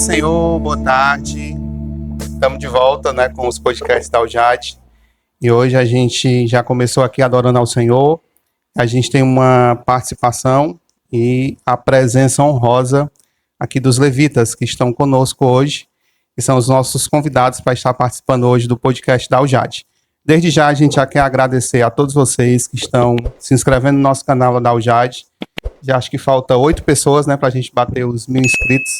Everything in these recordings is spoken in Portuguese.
tarde, Senhor, boa tarde. Estamos de volta, né, com os podcasts da Aljade. E hoje a gente já começou aqui adorando ao Senhor. A gente tem uma participação e a presença honrosa aqui dos levitas que estão conosco hoje, que são os nossos convidados para estar participando hoje do podcast da Aljade. Desde já a gente já quer agradecer a todos vocês que estão se inscrevendo no nosso canal da Aljade. Já acho que falta 8 pessoas, né, para a gente bater os 1000 inscritos.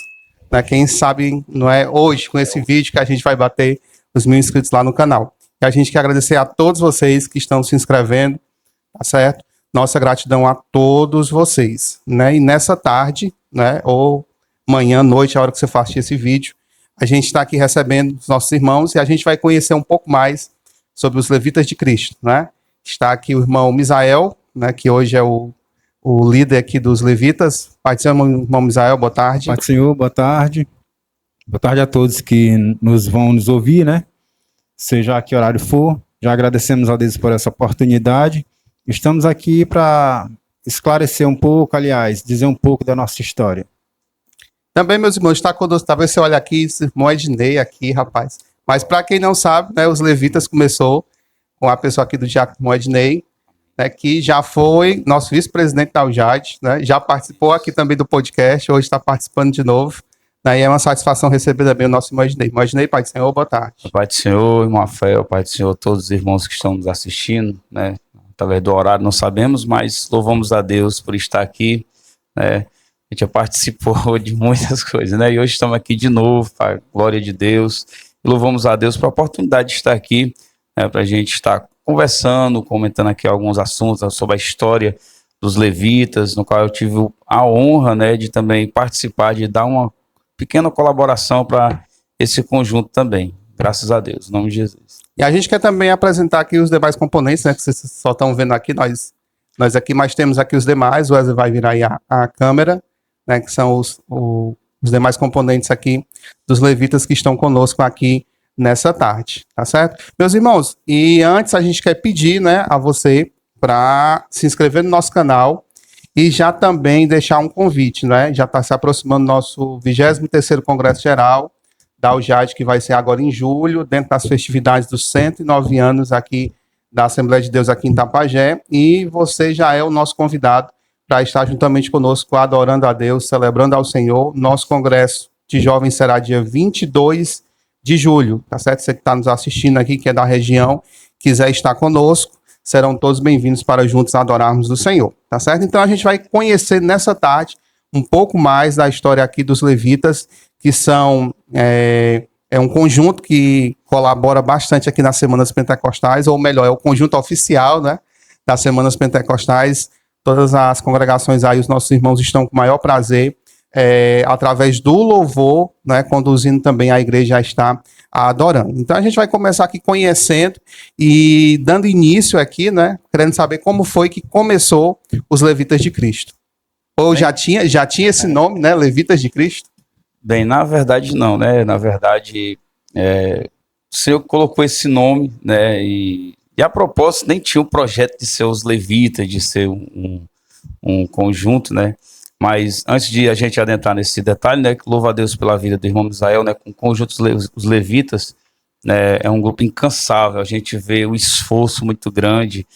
Né? Quem sabe não é hoje com esse vídeo que a gente vai bater os 1000 inscritos lá no canal. E a gente quer agradecer a todos vocês que estão se inscrevendo, tá certo? Nossa gratidão a todos vocês, né? E nessa tarde, né, ou manhã, noite, a hora que você for assistir esse vídeo, a gente está aqui recebendo os nossos irmãos e a gente vai conhecer um pouco mais sobre os levitas de Cristo, né? Está aqui o irmão Misael, né, que hoje é o líder aqui dos levitas. Pai do Senhor, irmão Misael, boa tarde. Pai do Senhor, boa tarde. Boa tarde a todos que vão nos ouvir, né? Seja a que horário for. Já agradecemos a Deus por essa oportunidade. Estamos aqui para esclarecer um pouco, aliás, dizer um pouco da nossa história. Também, meus irmãos, está conosco. Talvez você olhe aqui, esse irmão Ednei aqui, rapaz. Mas para quem não sabe, né, os levitas começou com a pessoa aqui do diácono Ednei, né, que já foi nosso vice-presidente da Aljade, né, já participou aqui também do podcast, hoje está participando de novo. Daí é uma satisfação receber também o nosso irmão Ednei. Irmão Ednei, Pai do Senhor, boa tarde. Pai do Senhor, irmão Rafael, Pai do Senhor, todos os irmãos que estão nos assistindo, né, através do horário não sabemos, mas louvamos a Deus por estar aqui, né. A gente já participou de muitas coisas, né, e hoje estamos aqui de novo, para a glória de Deus. Louvamos a Deus pela oportunidade de estar aqui, né, para a gente estar conversando, comentando aqui alguns assuntos sobre a história dos levitas, no qual eu tive a honra, né, de também participar, de dar uma pequena colaboração para esse conjunto também. Graças a Deus, em nome de Jesus. E a gente quer também apresentar aqui os demais componentes, né, que vocês só estão vendo aqui, nós aqui, mas temos aqui os demais. O Wesley vai virar aí a câmera, né, que são os demais componentes aqui dos levitas que estão conosco aqui nessa tarde, tá certo? Meus irmãos, e antes a gente quer pedir, né, a você para se inscrever no nosso canal e já também deixar um convite, né? Já está se aproximando nosso 23º Congresso Geral da UJAD, que vai ser agora em julho, dentro das festividades dos 109 anos aqui da Assembleia de Deus aqui em Tapajé, e você já é o nosso convidado para estar juntamente conosco, adorando a Deus, celebrando ao Senhor. Nosso congresso de jovens será dia 22 de julho, tá certo? Você que está nos assistindo aqui, que é da região, quiser estar conosco, serão todos bem-vindos para juntos adorarmos o Senhor, tá certo? Então a gente vai conhecer nessa tarde um pouco mais da história aqui dos levitas, que são um conjunto que colabora bastante aqui nas Semanas Pentecostais, ou melhor, é o conjunto oficial, né, das Semanas Pentecostais. Todas as congregações aí, os nossos irmãos estão com o maior prazer, através do louvor, né, conduzindo também a igreja a estar adorando. Então a gente vai começar aqui conhecendo e dando início aqui, né, querendo saber como foi que começou os Levitas de Cristo. Ou já tinha esse nome, né, Levitas de Cristo? Bem, na verdade não, né? Na verdade, o Senhor colocou esse nome, né? E a propósito nem tinha um projeto de ser os levitas, de ser um conjunto, né? Mas antes de a gente adentrar nesse detalhe, né? Que louva a Deus pela vida do irmão Misael, né? Com o conjunto dos levitas, né? É um grupo incansável. A gente vê o esforço muito grande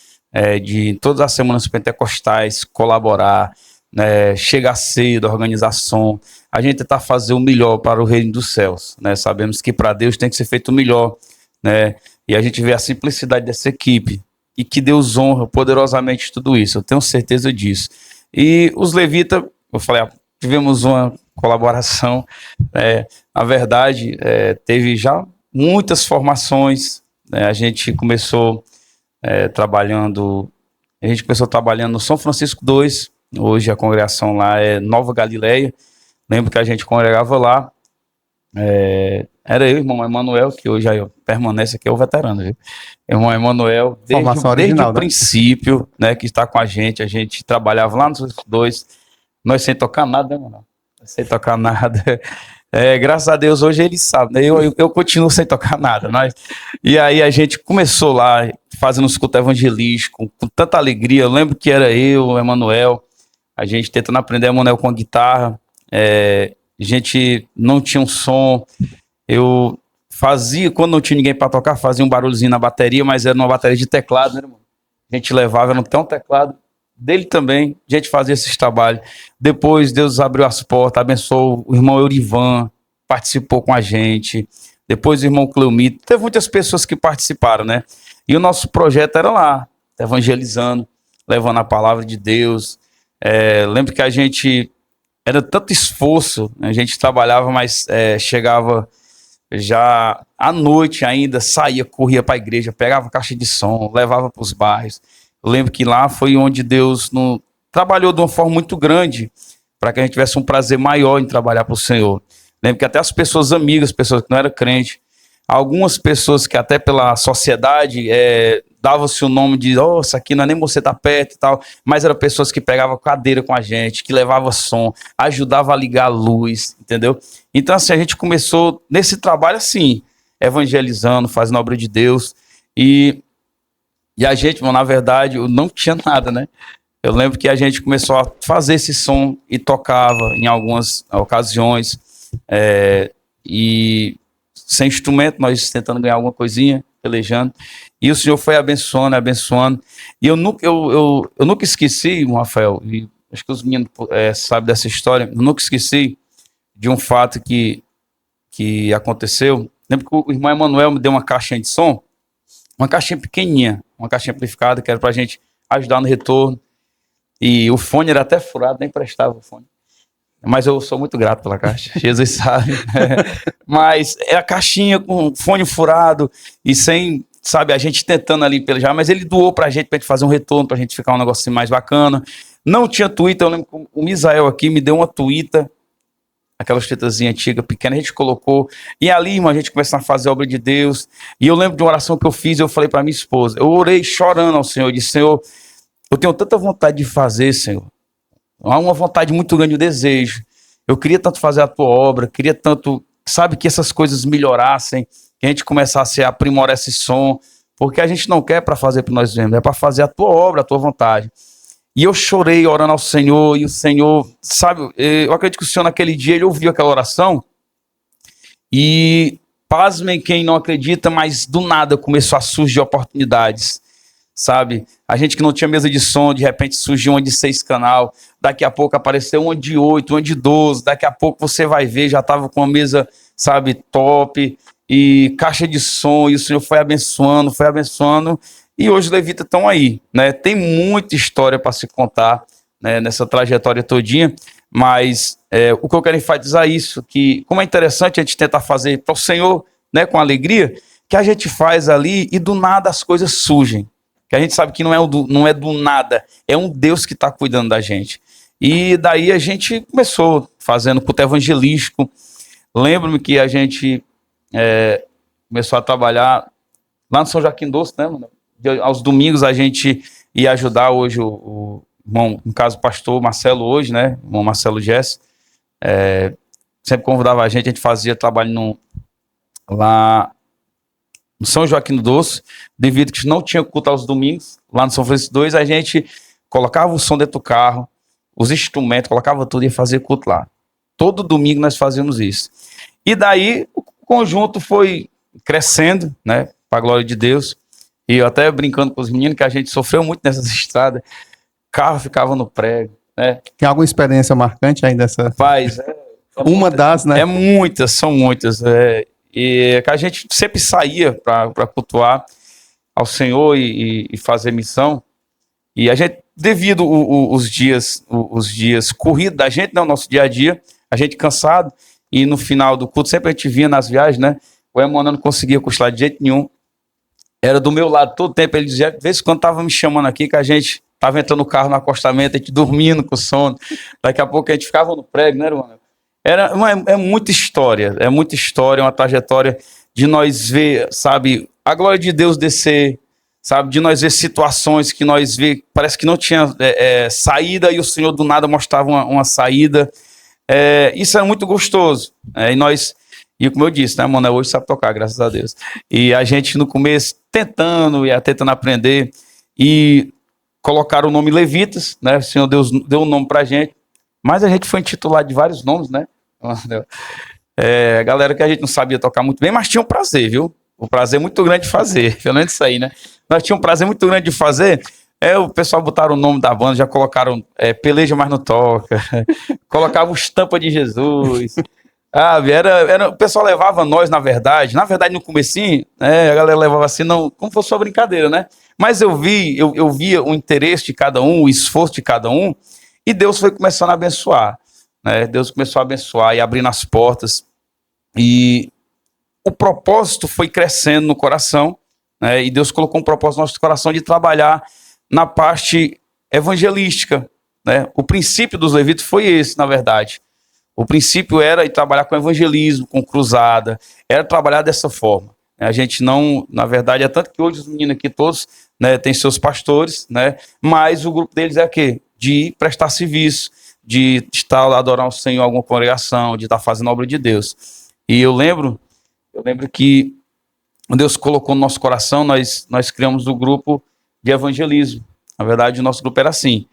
de todas as semanas pentecostais colaborar, né, chegar cedo, organização, a gente tentar fazer o melhor para o reino dos céus, né? Sabemos que para Deus tem que ser feito o melhor, né? E a gente vê a simplicidade dessa equipe e que Deus honra poderosamente tudo isso, eu tenho certeza disso. E os levitas, eu falei, tivemos uma colaboração, na verdade, teve já muitas formações, né? A gente começou trabalhando no São Francisco II. Hoje a congregação lá é Nova Galileia. Lembro que a gente congregava lá. Era eu, irmão Emanuel, que hoje aí permanece aqui, é o veterano, viu? Irmão Emanuel, desde o princípio, né, que está com a gente trabalhava lá nos dois, nós sem tocar nada, né, mano? Sem tocar nada. Graças a Deus, hoje ele sabe, né? Eu continuo sem tocar nada. E aí a gente começou lá, fazendo os cultos evangelísticos, com tanta alegria. Eu lembro que era eu, o Emanuel, a gente tentando aprender Emanuel com a guitarra, a gente não tinha um som, eu fazia, quando não tinha ninguém para tocar, fazia um barulhozinho na bateria, mas era uma bateria de teclado, né, irmão? A gente levava, era até um teclado dele também, a gente fazia esses trabalhos. Depois Deus abriu as portas, abençoou o irmão Eurivan, participou com a gente, depois o irmão Cleomito, teve muitas pessoas que participaram, né? E o nosso projeto era lá, evangelizando, levando a palavra de Deus. Lembro que a gente era tanto esforço, a gente trabalhava, mas chegava já à noite ainda, saía, corria para a igreja, pegava caixa de som, levava para os bairros. Eu lembro que lá foi onde Deus trabalhou de uma forma muito grande para que a gente tivesse um prazer maior em trabalhar para o Senhor. Lembro que até as pessoas amigas, pessoas que não eram crentes, algumas pessoas que até pela sociedade dava-se o nome de, isso aqui não é nem você tá perto e tal, mas eram pessoas que pegavam cadeira com a gente, que levavam som, ajudava a ligar a luz, entendeu? Então assim, a gente começou nesse trabalho assim, evangelizando, fazendo a obra de Deus, e a gente, na verdade, eu não tinha nada, né? Eu lembro que a gente começou a fazer esse som e tocava em algumas ocasiões, e sem instrumento, nós tentando ganhar alguma coisinha, pelejando, e o Senhor foi abençoando, abençoando, e eu nunca esqueci, Rafael, e acho que os meninos sabem dessa história, eu nunca esqueci de um fato que aconteceu. Lembro que o irmão Emanuel me deu uma caixinha de som, uma caixinha pequenininha, uma caixinha amplificada, que era pra gente ajudar no retorno, e o fone era até furado, nem prestava o fone. Mas eu sou muito grato pela caixa, Jesus sabe. Mas é a caixinha com fone furado e sem, sabe, a gente tentando ali pelejar, mas ele doou pra gente fazer um retorno, pra gente ficar um negócio mais bacana. Não tinha Twitter, eu lembro que o Misael aqui me deu uma Twitter, aquelas twitterzinha antiga, pequena, a gente colocou, e ali, irmão, a gente começou a fazer a obra de Deus, e eu lembro de uma oração que eu fiz, eu falei pra minha esposa, eu orei chorando ao Senhor, eu disse, Senhor, eu tenho tanta vontade de fazer, Senhor, Há uma vontade muito grande, um desejo. Eu queria tanto fazer a tua obra, queria tanto, sabe, que essas coisas melhorassem, que a gente começasse a aprimorar esse som, porque a gente não quer para fazer para nós mesmos, é para fazer a tua obra, a tua vontade. E eu chorei orando ao Senhor, e o Senhor, sabe, eu acredito que o Senhor naquele dia, ele ouviu aquela oração, e pasmem quem não acredita, mas do nada começou a surgir oportunidades, sabe? A gente que não tinha mesa de som, de repente surgiu uma de 6 canal, daqui a pouco apareceu uma de 8, uma de 12, daqui a pouco você vai ver, já estava com uma mesa, sabe, top, e caixa de som, e o Senhor foi abençoando, e hoje os levitas estão aí, né? Tem muita história para se contar, né, nessa trajetória todinha, mas o que eu quero enfatizar é isso, que como é interessante a gente tentar fazer para o Senhor, né, com alegria, que a gente faz ali e do nada as coisas surgem, que a gente sabe que não é do nada, é um Deus que está cuidando da gente. E daí a gente começou fazendo culto evangelístico. Lembro-me que a gente começou a trabalhar lá no São Joaquim Doce, né, mano? Aos domingos a gente ia ajudar hoje o irmão, no caso o pastor Marcelo hoje, né, o irmão Marcelo Jess, sempre convidava a gente fazia trabalho lá no São Joaquim do Doce, devido que não tinha culto aos domingos, lá no São Francisco 2, a gente colocava o som dentro do carro, os instrumentos, colocava tudo e ia fazer culto lá. Todo domingo nós fazíamos isso. E daí o conjunto foi crescendo, né, para a glória de Deus, e eu até brincando com os meninos que a gente sofreu muito nessas estradas, carro ficava no prego, né. Tem alguma experiência marcante aí dessa? Faz, uma das, né? São muitas, e que a gente sempre saía para cultuar ao Senhor e fazer missão, e a gente, devido os dias corridos da gente, né, o nosso dia a dia, a gente cansado, e no final do culto, sempre a gente vinha nas viagens, né, o Emmanuel não conseguia cochilar de jeito nenhum, era do meu lado todo o tempo, ele dizia, de vez em quando estava me chamando aqui, que a gente estava entrando no carro no acostamento, a gente dormindo com sono, daqui a pouco a gente ficava no prego, né, irmão? É muita história, uma trajetória de nós ver, sabe, a glória de Deus descer, sabe, de nós ver situações que nós vê, parece que não tinha saída e o Senhor do nada mostrava uma saída. Isso é muito gostoso. E como eu disse, né, mano, hoje sabe tocar, graças a Deus. E a gente no começo tentando aprender e colocaram o nome Levitas, né, o Senhor Deus deu um nome pra gente, mas a gente foi intitulado de vários nomes, né? Galera que a gente não sabia tocar muito bem, mas tinha um prazer, viu? O prazer muito grande de fazer, pelo menos isso aí, né? Nós tínhamos um prazer muito grande de fazer. O pessoal botaram o nome da banda, já colocaram Peleja, mas não toca. Colocava o Estampa de Jesus. O pessoal levava nós, na verdade no comecinho, a galera levava assim, não, como fosse uma brincadeira, né? Mas eu via o interesse de cada um, o esforço de cada um, e Deus foi começando a abençoar. Deus começou a abençoar e abrindo as portas, e o propósito foi crescendo no coração, né? E Deus colocou um propósito no nosso coração de trabalhar na parte evangelística, né? O princípio dos levitas foi esse, na verdade. O princípio era trabalhar com evangelismo, com cruzada, era trabalhar dessa forma. A gente não, na verdade, é tanto que hoje os meninos aqui todos, né, têm seus pastores, né? Mas o grupo deles é o quê? De prestar serviço, de estar lá adorando o Senhor em alguma congregação, de estar fazendo a obra de Deus. E eu lembro que Deus colocou no nosso coração, nós criamos o grupo de evangelismo. Na verdade, o nosso grupo era assim.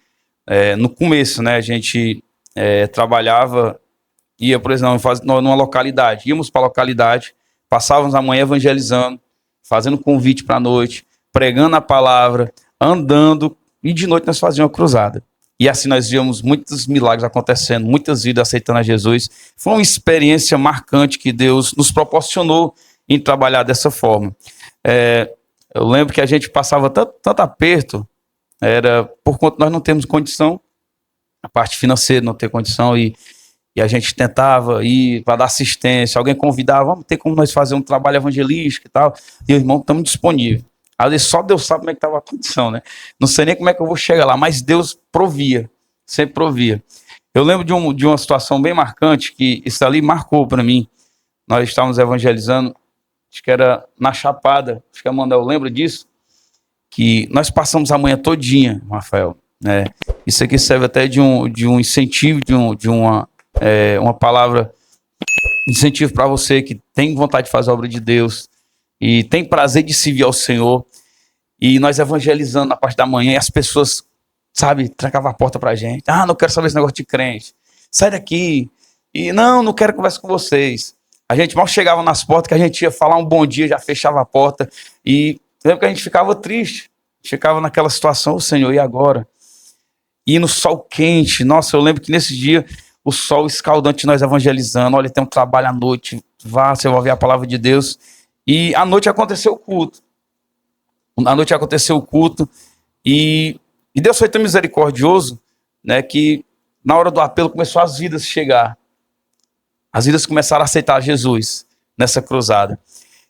No começo, né, a gente trabalhava, ia, por exemplo, numa localidade, íamos para a localidade, passávamos a manhã evangelizando, fazendo convite para a noite, pregando a palavra, andando, e de noite nós fazíamos uma cruzada. E assim nós víamos muitos milagres acontecendo, muitas vidas aceitando a Jesus. Foi uma experiência marcante que Deus nos proporcionou em trabalhar dessa forma. Eu lembro que a gente passava tanto aperto, era por conta nós não temos condição, a parte financeira não ter condição, e a gente tentava ir para dar assistência, alguém convidava, vamos ter como nós fazer um trabalho evangelístico e tal, e o irmão, estamos disponíveis. Ali só Deus sabe como é que estava a condição, né? Não sei nem como é que eu vou chegar lá, mas Deus provia, sempre provia. Eu lembro de uma situação bem marcante, que isso ali marcou para mim. Nós estávamos evangelizando, acho que era na Chapada, acho que a Manuel lembra disso, que nós passamos a manhã todinha, Rafael, né? Isso aqui serve até de um incentivo, uma palavra, incentivo para você que tem vontade de fazer a obra de Deus e tem prazer de servir ao Senhor. E nós evangelizando na parte da manhã, e as pessoas, sabe, trancavam a porta pra gente. Ah, não quero saber esse negócio de crente. Sai daqui. E não quero conversa com vocês. A gente mal chegava nas portas, que a gente ia falar um bom dia, já fechava a porta. E lembro que a gente ficava triste. Ficava naquela situação, o Senhor, e agora? E no sol quente. Nossa, eu lembro que nesse dia, o sol escaldante, nós evangelizando. Olha, tem um trabalho à noite. Vá, você vai ouvir a palavra de Deus. E à noite aconteceu o culto. À noite aconteceu o culto e Deus foi tão misericordioso, né, que na hora do apelo começou as vidas a chegar. As vidas começaram a aceitar Jesus nessa cruzada.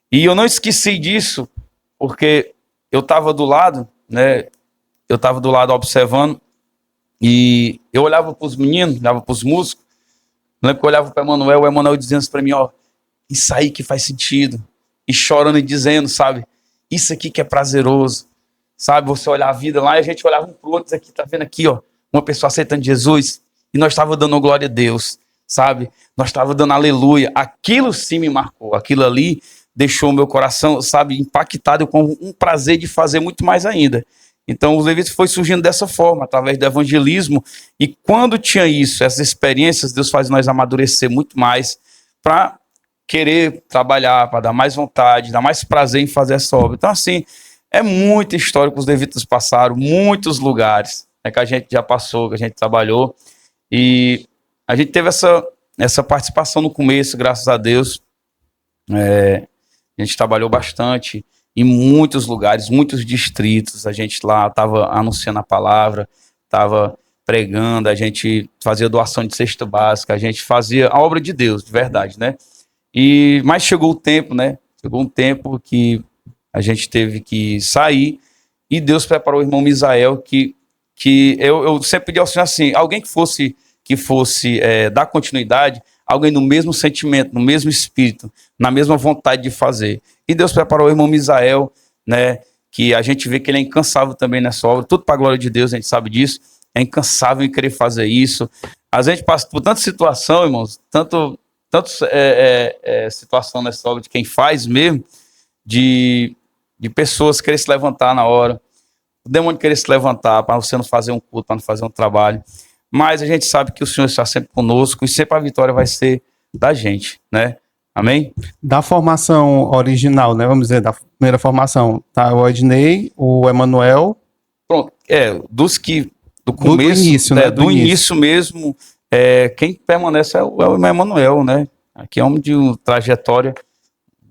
E eu não esqueci disso, porque eu estava do lado, né, eu estava do lado observando e eu olhava para os meninos, olhava para os músicos. Eu lembro que eu olhava para o Emanuel dizendo para mim, ó, isso aí que faz sentido. E chorando e dizendo, sabe, isso aqui que é prazeroso, sabe? Você olhar a vida lá e a gente olhava um pro outro aqui, tá vendo aqui, ó, uma pessoa aceitando Jesus e nós estávamos dando glória a Deus, sabe? Nós estávamos dando aleluia. Aquilo sim me marcou, aquilo ali deixou o meu coração, sabe, impactado com um prazer de fazer muito mais ainda. Então, os levitas foi surgindo dessa forma, através do evangelismo, e quando tinha isso, essas experiências, Deus faz nós amadurecer muito mais para querer trabalhar, para dar mais vontade, dar mais prazer em fazer essa obra. Então, assim, é muita história que os levitas passaram, muitos lugares, né, que a gente já passou, que a gente trabalhou, e a gente teve essa participação no começo, graças a Deus. A gente trabalhou bastante em muitos lugares, muitos distritos. A gente lá estava anunciando a palavra, estava pregando, a gente fazia doação de cesta básica, a gente fazia a obra de Deus, de verdade, né? Mas chegou o tempo, né? Chegou um tempo que a gente teve que sair e Deus preparou o irmão Misael, que eu sempre pedi ao Senhor assim, alguém que fosse dar continuidade, alguém no mesmo sentimento, no mesmo espírito, na mesma vontade de fazer. E Deus preparou o irmão Misael, né? Que a gente vê que ele é incansável também nessa obra, tudo para a glória de Deus, a gente sabe disso, é incansável em querer fazer isso. A gente passa por tanta situação, irmãos, tanto situação nessa obra de quem faz mesmo, de pessoas querer se levantar na hora, o demônio querer se levantar para você não fazer um culto, para não fazer um trabalho, mas a gente sabe que o Senhor está sempre conosco e sempre a vitória vai ser da gente, né? Amém? Da formação original, né? Vamos dizer, da primeira formação, tá o Ednei, o Emanuel. Pronto, do começo, do início, né? Do início mesmo, quem permanece é o Emanuel, né? Aqui é homem de uma trajetória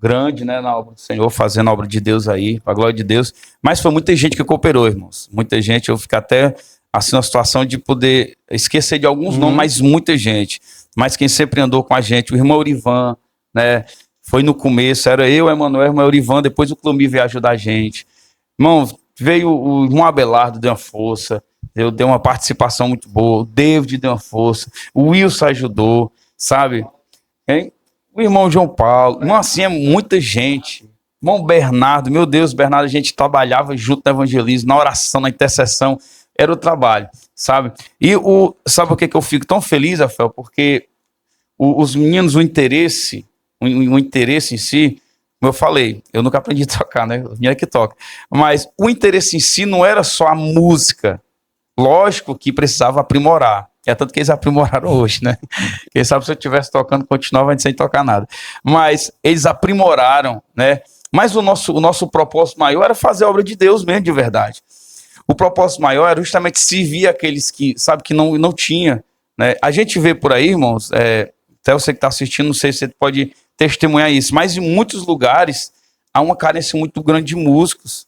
grande, né, na obra do Senhor, fazendo a obra de Deus aí, para a glória de Deus. Mas foi muita gente que cooperou, irmãos. Muita gente, eu fico até assim na situação de poder esquecer de alguns nomes, mas muita gente. Mas quem sempre andou com a gente, o irmão Eurivan, né? Foi no começo, era eu, o Emanuel, o irmão Eurivan, depois o Clomi veio ajudar a gente. Irmão, veio o irmão Abelardo, deu uma força, deu uma participação muito boa, o David deu uma força, o Wilson ajudou, sabe? Hein? O irmão João Paulo, irmão, assim, é muita gente. Irmão Bernardo, meu Deus, Bernardo, a gente trabalhava junto no evangelismo, na oração, na intercessão, era o trabalho, sabe? Sabe por que eu fico tão feliz, Rafael? Porque os meninos, o interesse em si, como eu falei, eu nunca aprendi a tocar, né? O menino é que toca. Mas o interesse em si não era só a música. Lógico que precisava aprimorar. É tanto que eles aprimoraram hoje, né? Quem sabe se eu estivesse tocando, continuava sem tocar nada. Mas eles aprimoraram, né? Mas o nosso propósito maior era fazer a obra de Deus mesmo, de verdade. O propósito maior era justamente servir aqueles que, sabe, que não tinha, né? A gente vê por aí, irmãos, até você que está assistindo, não sei se você pode testemunhar isso, mas em muitos lugares há uma carência muito grande de músicos,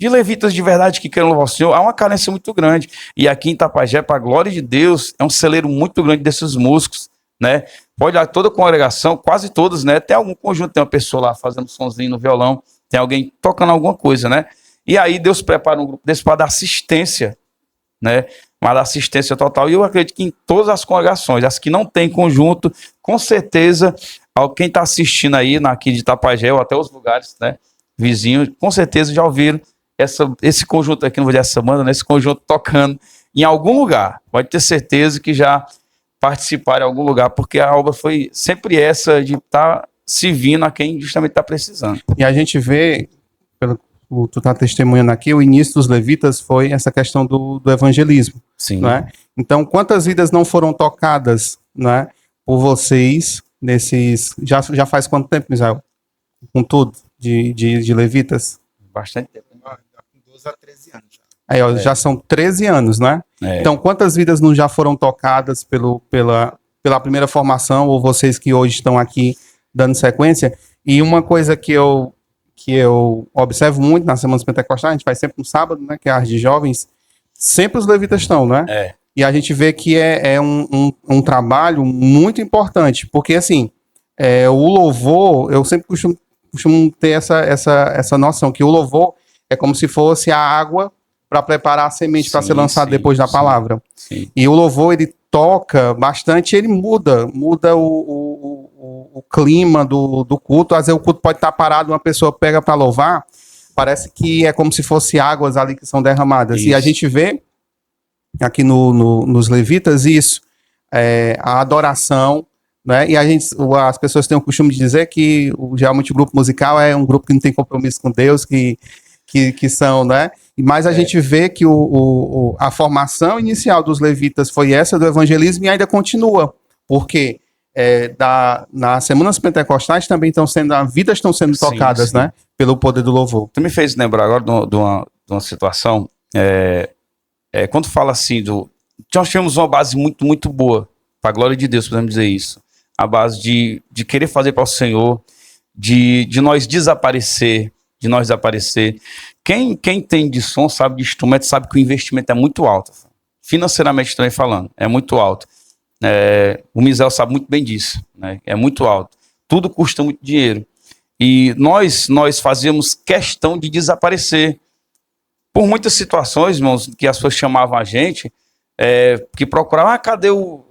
de levitas de verdade que querem louvar o Senhor, há uma carência muito grande. E aqui em Itapajé, para a glória de Deus, é um celeiro muito grande desses músicos, né? Pode olhar toda a congregação, quase todas, né? Tem algum conjunto, tem uma pessoa lá fazendo sonzinho no violão, tem alguém tocando alguma coisa, né? E aí Deus prepara um grupo desse para dar assistência, né? Mas dar assistência total. E eu acredito que em todas as congregações, as que não têm conjunto, com certeza, quem está assistindo aí, aqui de Itapajé, ou até os lugares, né, vizinhos, com certeza já ouviram esse conjunto aqui, não vou dizer essa banda, né, esse conjunto tocando em algum lugar. Pode ter certeza que já participaram em algum lugar, porque a obra foi sempre essa de estar servindo a quem justamente está precisando. E a gente vê, tu tá testemunhando aqui, o início dos levitas foi essa questão do evangelismo. Sim. Não é? Então, quantas vidas não foram tocadas, não é, por vocês nesses... Já faz quanto tempo, Misael? Com tudo, de levitas? Bastante tempo. 12 a 13 anos já. Aí, ó, já são 13 anos, né? Então, quantas vidas não já foram tocadas pela primeira formação, ou vocês que hoje estão aqui dando sequência? E uma coisa que eu observo muito nas Semanas Pentecostais, a gente faz sempre no sábado, né, que é a Arte de Jovens, sempre os levitas estão, né? E a gente vê que é um trabalho muito importante, porque assim, o louvor, eu sempre costumo ter essa noção, que o louvor é como se fosse a água para preparar a semente para ser lançada depois da palavra. Sim. E o louvor, ele toca bastante, ele muda o clima do culto. Às vezes o culto pode estar parado, uma pessoa pega para louvar, parece que é como se fosse águas ali que são derramadas. Isso. E a gente vê aqui nos levitas isso, a adoração, né? E as pessoas têm o costume de dizer que geralmente o grupo musical é um grupo que não tem compromisso com Deus, que são, né? Mas a gente vê que a formação inicial dos levitas foi essa do evangelismo e ainda continua, porque nas Semanas Pentecostais também vidas estão sendo tocadas, né? Pelo poder do louvor. Tu me fez lembrar agora de uma situação, quando fala assim, nós tínhamos uma base muito, muito boa, para a glória de Deus, podemos dizer isso, a base de querer fazer para o Senhor, de nós desaparecer, Quem tem de som, sabe de instrumento, sabe que o investimento é muito alto. Financeiramente também falando, é muito alto. O Misael sabe muito bem disso, né? É muito alto. Tudo custa muito dinheiro. E nós fazíamos questão de desaparecer. Por muitas situações, irmãos, que as pessoas chamavam a gente, que procuravam, cadê o...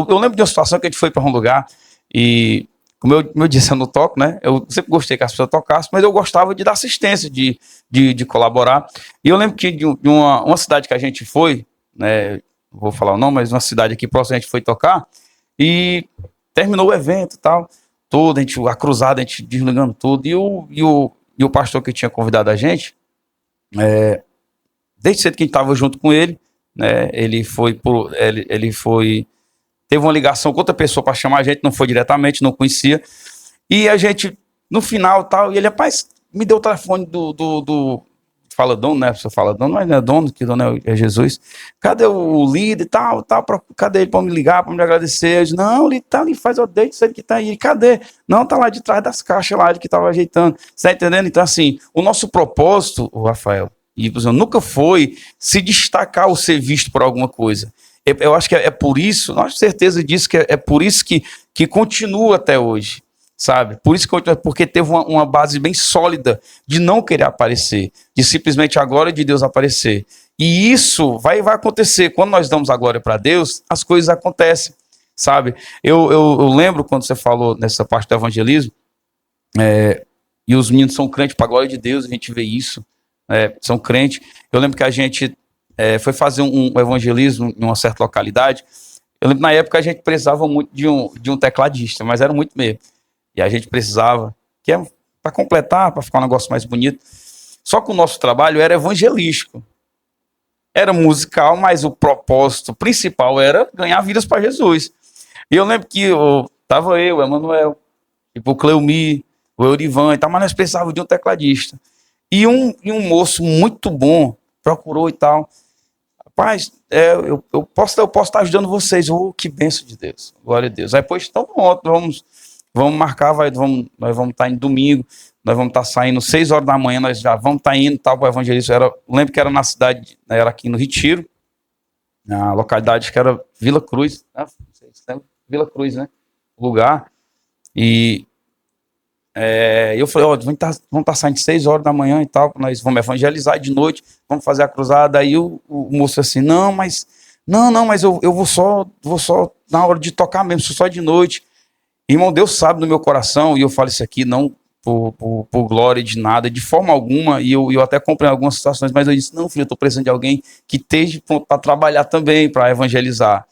Eu lembro de uma situação que a gente foi para um lugar e... Como eu disse, eu não toco, né? Eu sempre gostei que as pessoas tocassem, mas eu gostava de dar assistência, de colaborar. E eu lembro que de uma cidade que a gente foi, né? Não vou falar o nome, mas uma cidade aqui próxima a gente foi tocar, e terminou o evento e tal, todo, a cruzada, a gente desligando tudo, e o pastor que tinha convidado a gente, desde cedo que a gente estava junto com ele, né? Teve uma ligação com outra pessoa para chamar a gente, não foi diretamente, não conhecia. E a gente, no final, tal, e ele, rapaz, me deu o telefone do fala dono, né? A pessoa fala dono, mas não é dono, que dono é Jesus. Cadê o líder e tal? Cadê ele para me ligar, para me agradecer? Eu disse, não, ele tá ali, faz o date, sei que tá aí. Cadê? Não, tá lá de trás das caixas lá, ele que tava ajeitando. Você tá entendendo? Então, assim, o nosso propósito, o Rafael, e nunca foi se destacar ou ser visto por alguma coisa. Eu acho que é por isso, nós temos certeza disso, que é por isso que continua até hoje, sabe? Por isso porque teve uma base bem sólida de não querer aparecer, de simplesmente a glória de Deus aparecer. E isso vai acontecer. Quando nós damos a glória para Deus, as coisas acontecem, sabe? Eu lembro quando você falou nessa parte do evangelismo, e os meninos são crentes para a glória de Deus, a gente vê isso, são crentes. Eu lembro que a gente foi fazer um evangelismo em uma certa localidade. Eu lembro que na época a gente precisava muito de um tecladista, mas era muito mesmo. E a gente precisava, que é para completar, para ficar um negócio mais bonito. Só que o nosso trabalho era evangelístico. Era musical, mas o propósito principal era ganhar vidas para Jesus. E eu lembro que estava o Emanuel, o Cleumir, o Eurivan e tal, mas nós precisávamos de um tecladista. E um moço muito bom procurou e tal. Rapaz, eu posso estar ajudando vocês. Que bênção de Deus. Glória a Deus. Aí, depois, então, pronto, vamos marcar, nós vamos estar em domingo, nós vamos estar saindo 6 horas da manhã, nós já vamos estar indo para o evangelista. Lembro que era na cidade, era aqui no Retiro, na localidade que era Vila Cruz, né? Vila Cruz, né? Lugar. E eu falei, vamos estar saindo 6 horas da manhã e tal, nós vamos evangelizar de noite, vamos fazer a cruzada. Aí o moço assim, não, mas eu vou só na hora de tocar mesmo, só de noite. Irmão, Deus sabe no meu coração, e eu falo isso aqui, não por glória de nada, de forma alguma, e eu até comprei algumas situações, mas eu disse, não, filho, eu estou precisando de alguém que esteja pronto para trabalhar também, para evangelizar.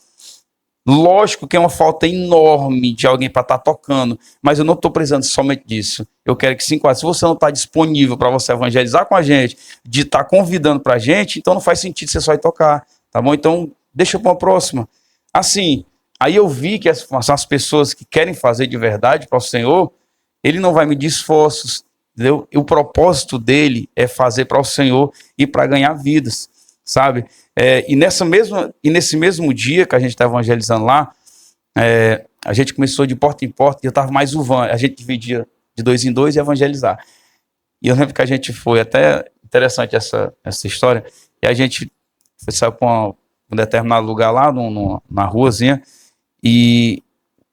Lógico que é uma falta enorme de alguém para estar tocando, mas eu não estou precisando somente disso. Eu quero que 5 horas, se você não está disponível para você evangelizar com a gente, de estar convidando para a gente, então não faz sentido você só ir tocar, tá bom? Então, deixa para uma próxima. Assim, aí eu vi que as pessoas que querem fazer de verdade para o Senhor, ele não vai medir esforços, entendeu? E o propósito dele é fazer para o Senhor e para ganhar vidas, sabe? E nesse mesmo dia que a gente está evangelizando lá, a gente começou de porta em porta e eu estava mais o van, a gente dividia de 2 em 2 e evangelizar. E eu lembro que a gente foi, até interessante essa história, e a gente saiu para um determinado lugar lá, na ruazinha, e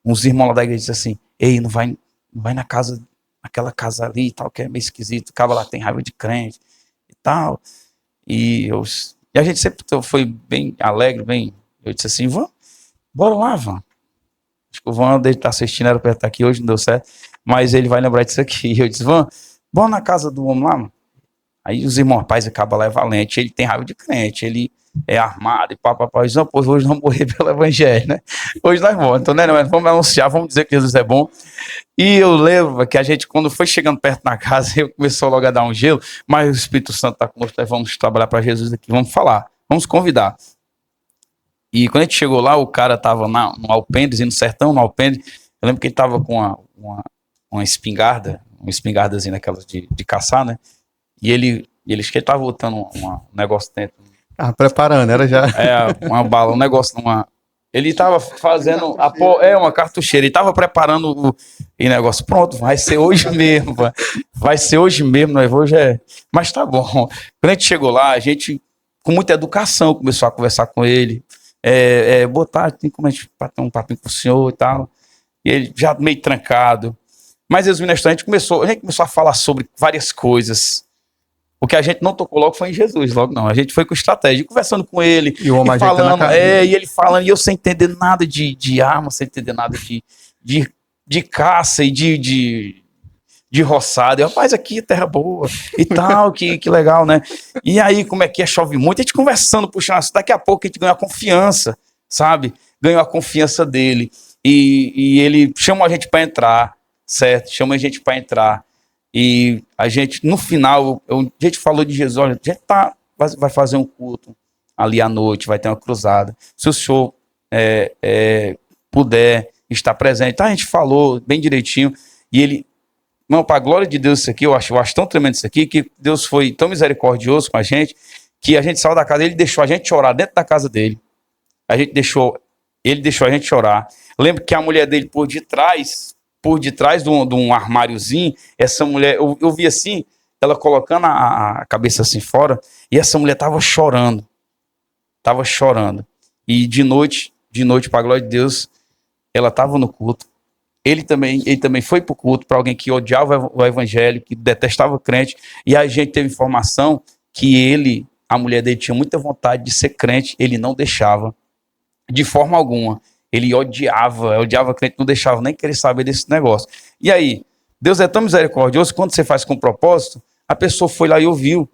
uns irmãos lá da igreja disseram assim, ei, não vai naquela casa ali e tal, que é meio esquisito, o cara lá tem raiva de crente e tal. E a gente sempre foi bem alegre, eu disse assim, bora lá, Van. Acho que o Van, ele tá assistindo, era pra estar aqui hoje, não deu certo, mas ele vai lembrar disso aqui. E eu disse, Van, bora na casa do homem lá, mano. Aí os irmãos, rapaz, acaba lá é valente, ele tem raiva de crente, ele é armado e papapá. Eu disse, não, pô, hoje não morrer pelo evangelho, né? Hoje nós vamos, então, né, vamos anunciar, vamos dizer que Jesus é bom. E eu lembro que a gente, quando foi chegando perto da casa, eu começou logo a dar um gelo, mas o Espírito Santo está conosco, nós vamos trabalhar para Jesus aqui, vamos falar, vamos convidar. E quando a gente chegou lá, o cara estava no alpendre, no sertão, no alpendre, eu lembro que ele estava com uma espingarda, uma espingardazinha daquelas de caçar, né? E ele acho que ele estava botando um negócio dentro. Ah, preparando, era já. Uma bala, um negócio numa... Ele estava fazendo uma cartucheira, ele estava preparando o negócio. Pronto, vai ser hoje mesmo, vai ser hoje mesmo, hoje é. Mas tá bom. Quando a gente chegou lá, a gente, com muita educação, começou a conversar com ele, tem como a gente bater um papinho com o senhor e tal. E ele já meio trancado. Mas resumindo a história, a gente começou a falar sobre várias coisas. O que a gente não tocou logo foi em Jesus, logo não. A gente foi com estratégia, conversando com ele, e o homem falando, e ele falando, e eu sem entender nada de arma, sem entender nada de caça e de roçada. Eu, rapaz, aqui é terra boa e tal, que legal, né? E aí, como é que é? Chove muito, a gente conversando, puxando, daqui a pouco a gente ganhou a confiança, sabe? Ganhou a confiança dele. E ele chama a gente para entrar, certo? Chama a gente para entrar. E a gente, no final, a gente falou de Jesus, olha, a gente vai fazer um culto ali à noite, vai ter uma cruzada. Se o senhor puder estar presente. Tá, a gente falou bem direitinho. E ele, não, para a glória de Deus, isso aqui, eu acho tão tremendo isso aqui, que Deus foi tão misericordioso com a gente, que a gente saiu da casa dele, deixou a gente chorar dentro da casa dele. Ele deixou a gente chorar. Lembro que a mulher dele por detrás de um armáriozinho, essa mulher, eu vi assim, ela colocando a cabeça assim fora, e essa mulher tava chorando. E de noite, para a glória de Deus, ela tava no culto. Ele também foi pro culto, para alguém que odiava o evangelho, que detestava o crente, e a gente teve informação que a mulher dele tinha muita vontade de ser crente, ele não deixava, de forma alguma. Ele odiava crente, não deixava nem querer saber desse negócio. E aí, Deus é tão misericordioso, quando você faz com propósito, a pessoa foi lá e ouviu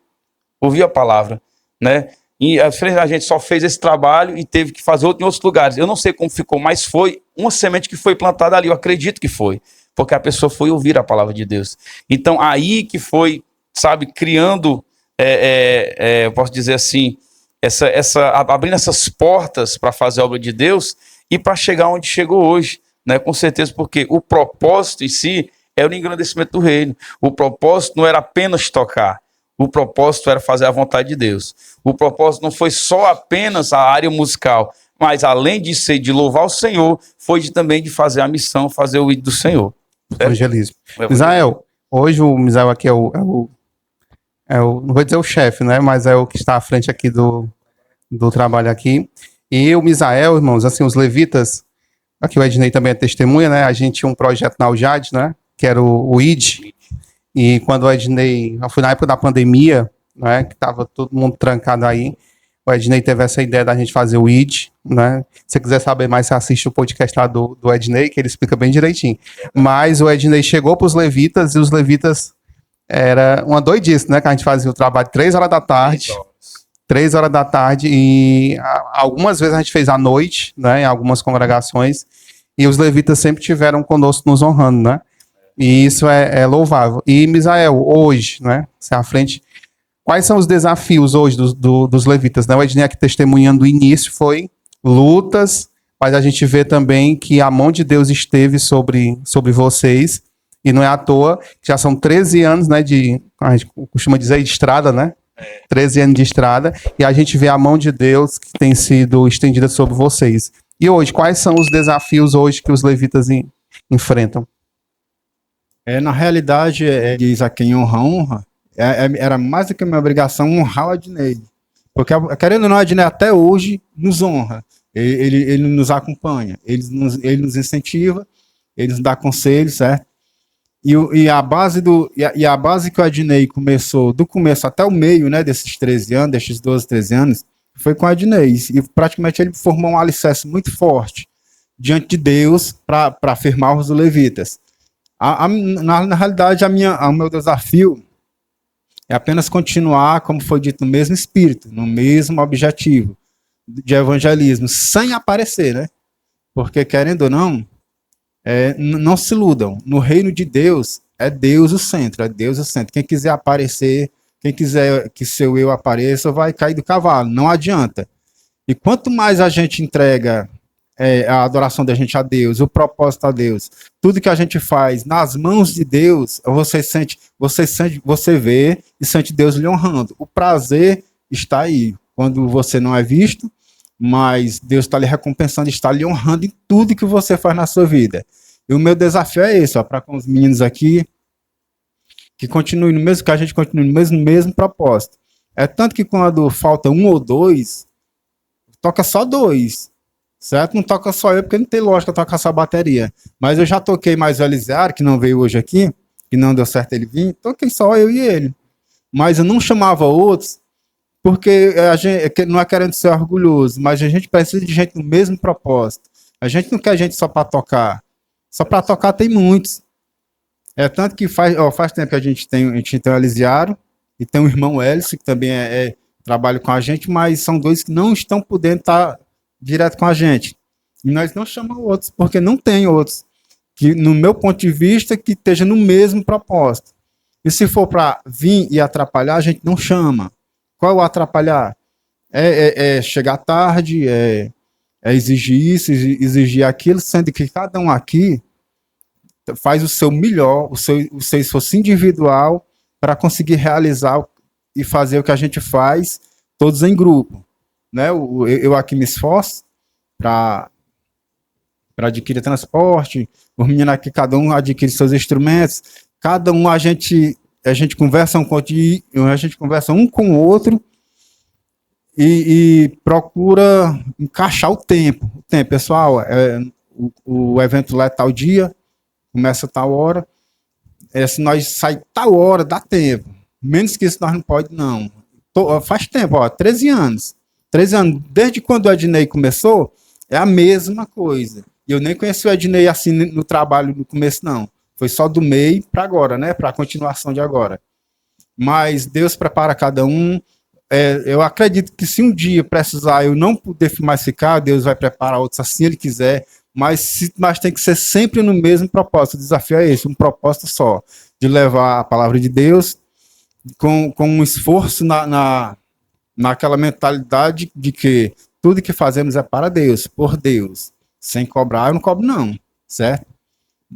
a palavra, né? E a gente só fez esse trabalho e teve que fazer outro em outros lugares. Eu não sei como ficou, mas foi uma semente que foi plantada ali, eu acredito que foi, porque a pessoa foi ouvir a palavra de Deus. Então, aí que foi, sabe, criando, eu posso dizer assim, abrindo essas portas para fazer a obra de Deus, e para chegar onde chegou hoje, né? Com certeza, porque o propósito em si era o engrandecimento do reino. O propósito não era apenas tocar, o propósito era fazer a vontade de Deus. O propósito não foi só apenas a área musical, mas além de ser de louvar o Senhor, foi também de fazer a missão, fazer o ídolo do Senhor. Evangelismo. Misael, hoje o Misael aqui não vou dizer o chefe, né? Mas é o que está à frente aqui do trabalho aqui. E o Misael, irmãos, assim, os levitas, aqui o Ednei também é testemunha, né? A gente tinha um projeto na Aljade, né? Que era o ID. E quando o Ednei, foi na época da pandemia, né? Que tava todo mundo trancado aí. O Ednei teve essa ideia da gente fazer o ID, né? Se você quiser saber mais, você assiste o podcast lá do Ednei, que ele explica bem direitinho. Mas o Ednei chegou para os levitas, e os levitas era uma doidice, né? Que a gente fazia o trabalho 3 horas da tarde. 3 horas da tarde, e algumas vezes a gente fez à noite, né? Em algumas congregações, e os levitas sempre tiveram conosco nos honrando, né? E isso é louvável. E Misael, hoje, né? Você à frente. Quais são os desafios hoje dos levitas? Né? O Ednei aqui testemunhando o início foi lutas, mas a gente vê também que a mão de Deus esteve sobre vocês, e não é à toa, já são 13 anos, né, a gente costuma dizer, de estrada, né? 13 anos de estrada, e a gente vê a mão de Deus que tem sido estendida sobre vocês. E hoje, quais são os desafios hoje que os levitas enfrentam? Na realidade, diz a quem honra, honra. Era mais do que minha obrigação honrar o Ednei. Porque, querendo ou não, o Ednei até hoje nos honra. Ele nos acompanha, ele nos incentiva, ele nos dá conselhos, certo? E a base que o Ednei começou, do começo até o meio, né, desses 13 anos, desses 12, 13 anos, foi com o Ednei. E praticamente ele formou um alicerce muito forte diante de Deus para afirmar os levitas. Na realidade, o meu desafio é apenas continuar, como foi dito, no mesmo espírito, no mesmo objetivo de evangelismo, sem aparecer, né? Porque, querendo ou não, não se iludam. No reino de Deus, é Deus o centro, é Deus o centro. Quem quiser aparecer, quem quiser que seu eu apareça, vai cair do cavalo, não adianta. E quanto mais a gente entrega a adoração da gente a Deus, o propósito a Deus, tudo que a gente faz nas mãos de Deus, você vê e sente Deus lhe honrando. O prazer está aí, quando você não é visto, mas Deus está lhe recompensando, está lhe honrando em tudo que você faz na sua vida. E o meu desafio é esse, para com os meninos aqui, que continue no mesmo, que a gente continue no mesmo propósito. É tanto que quando falta um ou dois, toca só dois. Certo? Não toca só eu, porque não tem lógica tocar só a bateria. Mas eu já toquei mais o Elisiário, que não veio hoje aqui, que não deu certo ele vir, toquei só eu e ele. Mas eu não chamava outros, porque a gente não é querendo ser orgulhoso, mas a gente precisa de gente no mesmo propósito. A gente não quer gente só para tocar. Só para tocar tem muitos. É tanto que faz tempo que a gente tem o Elisiário, e tem o irmão Hélice, que também trabalha com a gente, mas são dois que não estão podendo estar direto com a gente. E nós não chamamos outros, porque não tem outros que, no meu ponto de vista, que esteja no mesmo propósito. E se for para vir e atrapalhar, a gente não chama. Qual é o atrapalhar? É chegar tarde, exigir isso, exigir aquilo, sendo que cada um aqui faz o seu melhor, o seu esforço individual para conseguir realizar e fazer o que a gente faz, todos em grupo. Né, eu aqui me esforço para adquirir transporte, os meninos aqui, cada um adquire seus instrumentos, cada um a gente conversa um com o outro e procura encaixar o tempo. Pessoal, o evento lá é tal dia, começa tal hora, se nós sair tal hora, dá tempo. Menos que isso nós não pode, não. Faz tempo, 13 anos. 13 anos, desde quando o Ednei começou, é a mesma coisa. E eu nem conheci o Ednei assim no trabalho no começo, não. Foi só do MEI para agora, né? Para a continuação de agora. Mas Deus prepara cada um. Eu acredito que se um dia precisar eu não puder mais ficar, Deus vai preparar outros assim Ele quiser. Mas tem que ser sempre no mesmo propósito. O desafio é esse, um propósito só. De levar a palavra de Deus com um esforço naquela mentalidade de que tudo que fazemos é para Deus, por Deus, sem cobrar. Eu não cobro não, certo?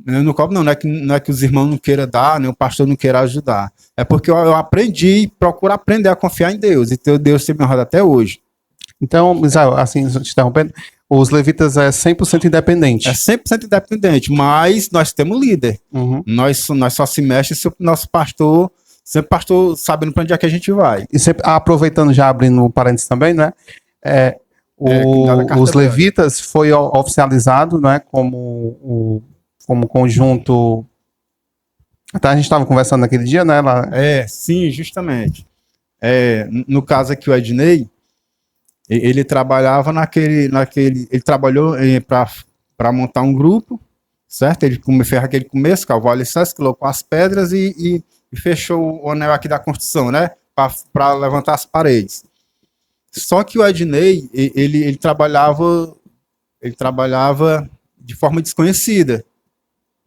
Eu não cobro não é que os irmãos não queiram dar, nem o pastor não queira ajudar. É porque eu aprendi, procuro aprender a confiar em Deus, e Deus tem me honrado até hoje. Então, Israel, assim, te interrompendo, os levitas é 100% independente. É 100% independente, mas nós temos líder. Uhum. Nós só se mexe se o nosso pastor... Sempre pastor sabendo para onde é que a gente vai. E sempre, aproveitando, já abrindo parênteses também, né? Os levitas foi oficializado, né, como conjunto. Até a gente estava conversando naquele dia, né? Sim, justamente. No caso aqui, o Ednei, Ele trabalhava ele trabalhou para montar um grupo, certo? Ele fez aquele começo, cavou o alicerce, colocou as pedras e fechou o anel aqui da construção, né? Para levantar as paredes. Só que o Ednei, ele trabalhava de forma desconhecida,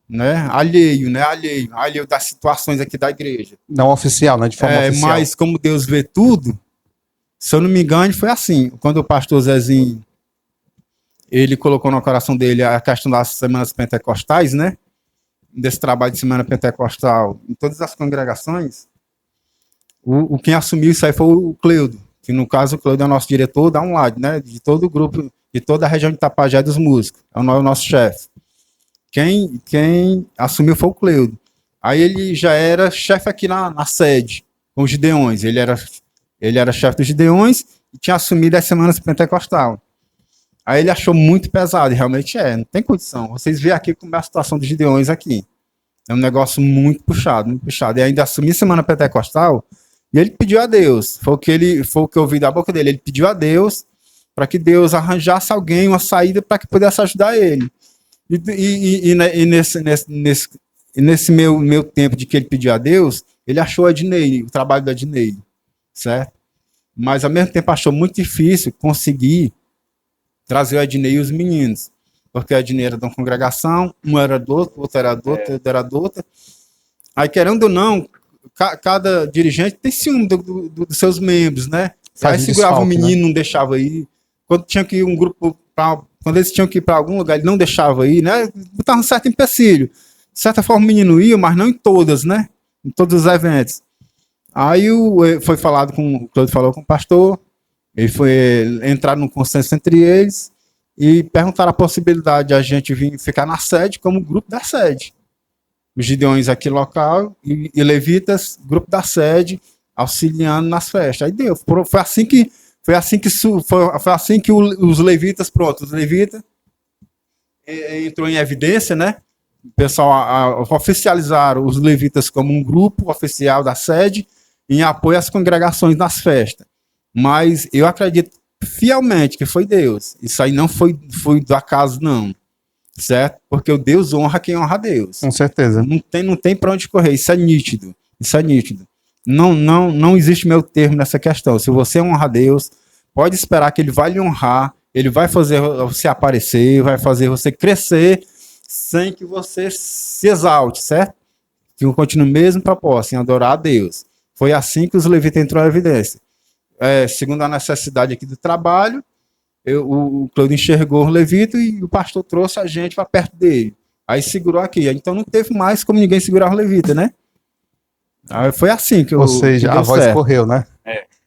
né? Alheio das situações aqui da igreja. Não oficial, né? De forma oficial. Mas como Deus vê tudo, se eu não me engano, foi assim. Quando o pastor Zezinho, ele colocou no coração dele a questão das semanas pentecostais, né? Desse trabalho de semana pentecostal em todas as congregações, quem assumiu isso aí foi o Cleudo, que no caso o Cleudo é o nosso diretor da Unlad, né? De todo o grupo, de toda a região de Tapajé dos músicos, é o nosso chefe. Quem assumiu foi o Cleudo. Aí ele já era chefe aqui na sede, com os Gideões. Ele era chefe dos Gideões e tinha assumido as semanas pentecostal. Aí ele achou muito pesado, e realmente não tem condição. Vocês veem aqui como é a situação dos Gideões aqui. É um negócio muito puxado, muito puxado. E ainda assumir semana pentecostal, e ele pediu a Deus, foi o que eu ouvi da boca dele, ele pediu a Deus para que Deus arranjasse alguém, uma saída para que pudesse ajudar ele. E nesse meu tempo de que ele pediu a Deus, ele achou a Ednei, o trabalho da Ednei, certo? Mas ao mesmo tempo achou muito difícil conseguir trazer o Ednei e os meninos, porque a Ednei era de uma congregação, um era do outro, outro era do outro, outro era do outro. Aí, querendo ou não, cada dirigente tem ciúme dos seus membros, né? Aí segurava o menino, né? Não deixava ir. Quando tinha que ir um grupo, quando eles tinham que ir para algum lugar, ele não deixava ir, né? Botava um certo empecilho. De certa forma o menino ia, mas não em todas, né? Em todos os eventos. Aí foi falado o Cláudio falou com o pastor, ele foi entrar num consenso entre eles e perguntaram a possibilidade de a gente vir ficar na sede como grupo da sede. Os Gideões aqui local e levitas, grupo da sede, auxiliando nas festas. Aí deu. Foi assim que os levitas, os levitas entrou em evidência, né? O pessoal oficializaram os levitas como um grupo oficial da sede em apoio às congregações nas festas. Mas eu acredito fielmente que foi Deus. Isso aí não foi do acaso, não. Certo? Porque o Deus honra quem honra a Deus. Com certeza. Não tem para onde correr. Isso é nítido. Não existe meio termo nessa questão. Se você honra a Deus, pode esperar que ele vai lhe honrar, ele vai fazer você aparecer, vai fazer você crescer sem que você se exalte, certo? Que continue o mesmo propósito, em adorar a Deus. Foi assim que os levitas entrou em evidência. Segundo a necessidade aqui do trabalho, o Cláudio enxergou o levita e o pastor trouxe a gente para perto dele. Aí segurou aqui. Então não teve mais como ninguém segurar o levita, né? Aí foi assim que Ou seja, a voz correu, né?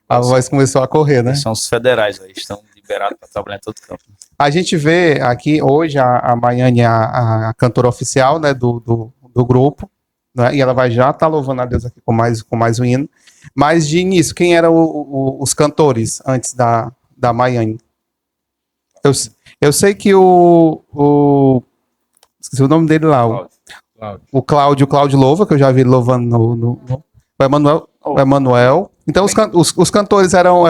A voz começou a correr, né? São os federais aí, estão liberados para trabalhar em todo campo. A gente vê aqui hoje a Maiane, a cantora oficial, né, do grupo, né? E ela vai já estar louvando a Deus aqui com mais um hino. Mas de início, quem eram os cantores antes da Maiane? Eu sei que esqueci o nome dele lá. O Cláudio louva, que eu já vi ele louvando o Emanuel. Então os cantores eram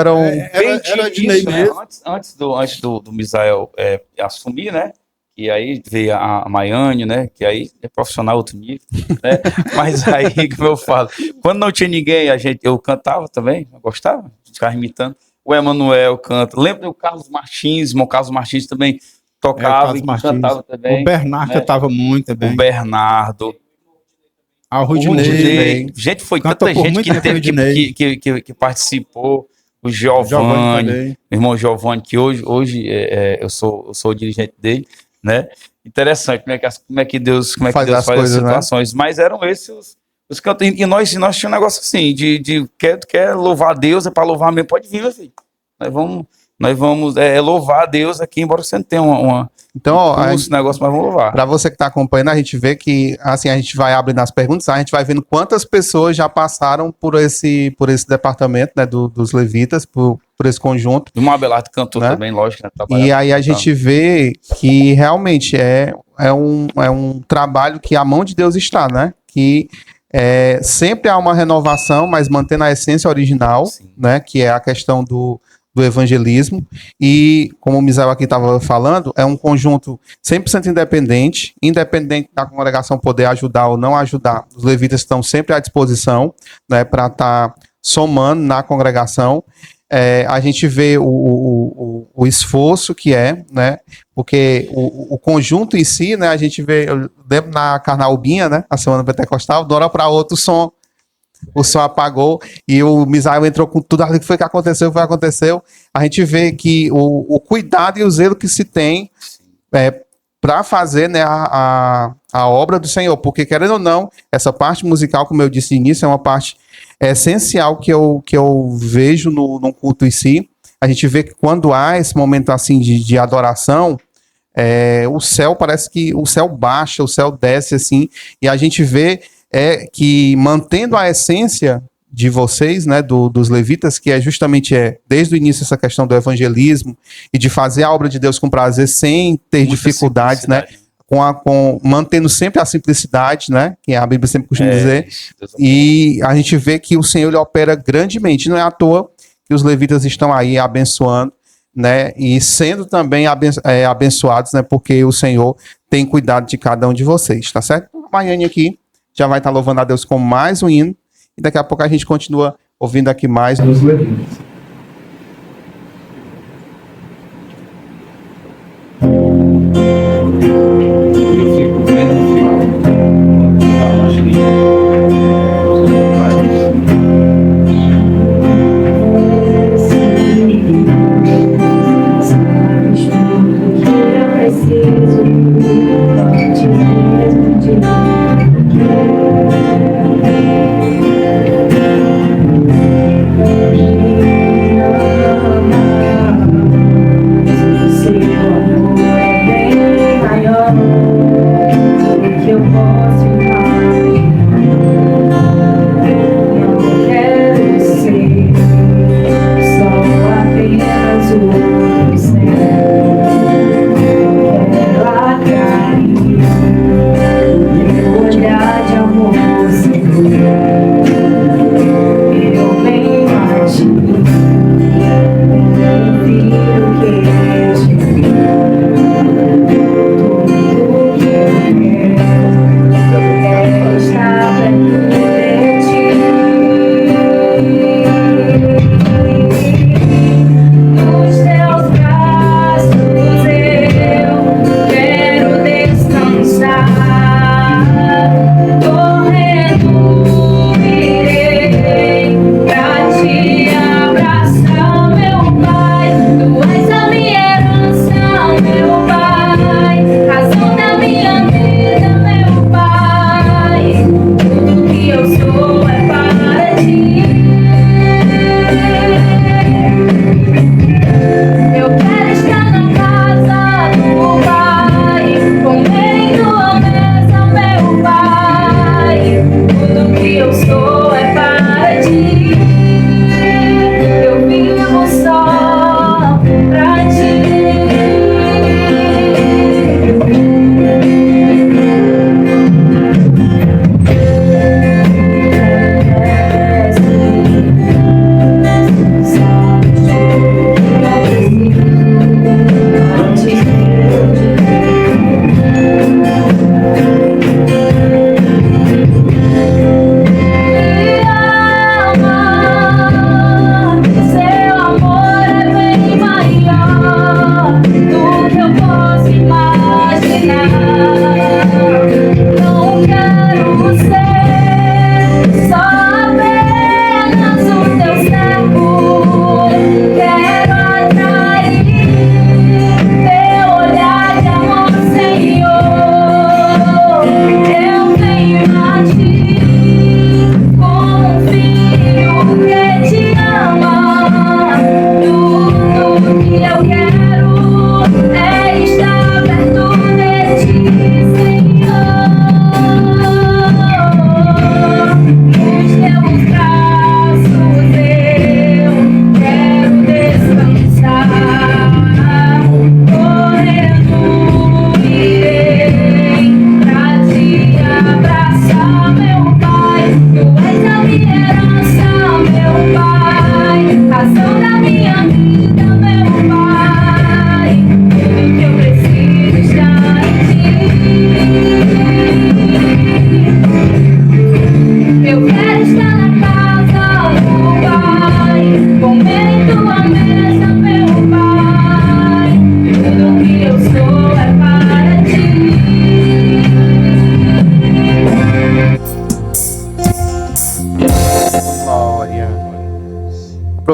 de início, né? Antes do Misael assumir, né? E aí veio a Maiane, né? Que aí é profissional outro nível, né? Mas aí, como eu falo, quando não tinha ninguém, eu cantava também, eu gostava de ficar imitando. O Emanuel canta. Lembra do Carlos Martins, irmão Carlos Martins também tocava e cantava também. O Bernardo cantava muito também. O Bernardo. O Rudinei. Gente, foi tanta gente que participou. O Giovanni, o irmão Giovanni, que hoje eu sou o dirigente dele, né? Interessante como é que Deus faz as situações, né? Mas eram esses os cantores. E nós tínhamos um negócio assim, de quer louvar a Deus, é para louvar mesmo, pode vir, meu filho. Nós vamos louvar a Deus aqui, embora você não tenha então, negócio, mas vamos louvar. Para você que está acompanhando, a gente vê que assim, a gente vai abrindo as perguntas, a gente vai vendo quantas pessoas já passaram por esse departamento, né, dos levitas, por esse conjunto. E o Abelardo cantou, né? Também, lógico. Né, e aí a gente vê que realmente é um trabalho que a mão de Deus está, né? Que sempre há uma renovação, mas mantendo a essência original, né? Que é a questão do do evangelismo, e como o Misael aqui estava falando, é um conjunto 100% independente, independente da congregação poder ajudar ou não ajudar, os levitas estão sempre à disposição, né, para estar somando na congregação. A gente vê o esforço que é, né, porque o conjunto em si, né, a gente vê, eu lembro na Carnaubinha, né, a semana pentecostal, de uma hora para outra o som apagou e o Misael entrou com tudo ali que foi que aconteceu, a gente vê que o cuidado e o zelo que se tem para fazer, né, a obra do Senhor, porque querendo ou não, essa parte musical, como eu disse no início, é uma parte essencial que eu vejo no culto em si. A gente vê que quando há esse momento assim de adoração, o céu parece que o céu baixa, o céu desce assim, e a gente vê que mantendo a essência de vocês, né, dos levitas, que é justamente desde o início essa questão do evangelismo e de fazer a obra de Deus com prazer sem ter dificuldades, né, mantendo sempre a simplicidade, né, que a Bíblia sempre costuma dizer, e a gente vê que o Senhor ele opera grandemente, não é à toa que os levitas estão aí abençoando, né, e sendo também abençoados, né, porque o Senhor tem cuidado de cada um de vocês, tá certo? A Maiane aqui já vai estar louvando a Deus com mais um hino, e daqui a pouco a gente continua ouvindo aqui mais dos levitas. Eu fico vendo no final. Acho que Só apenas o céu.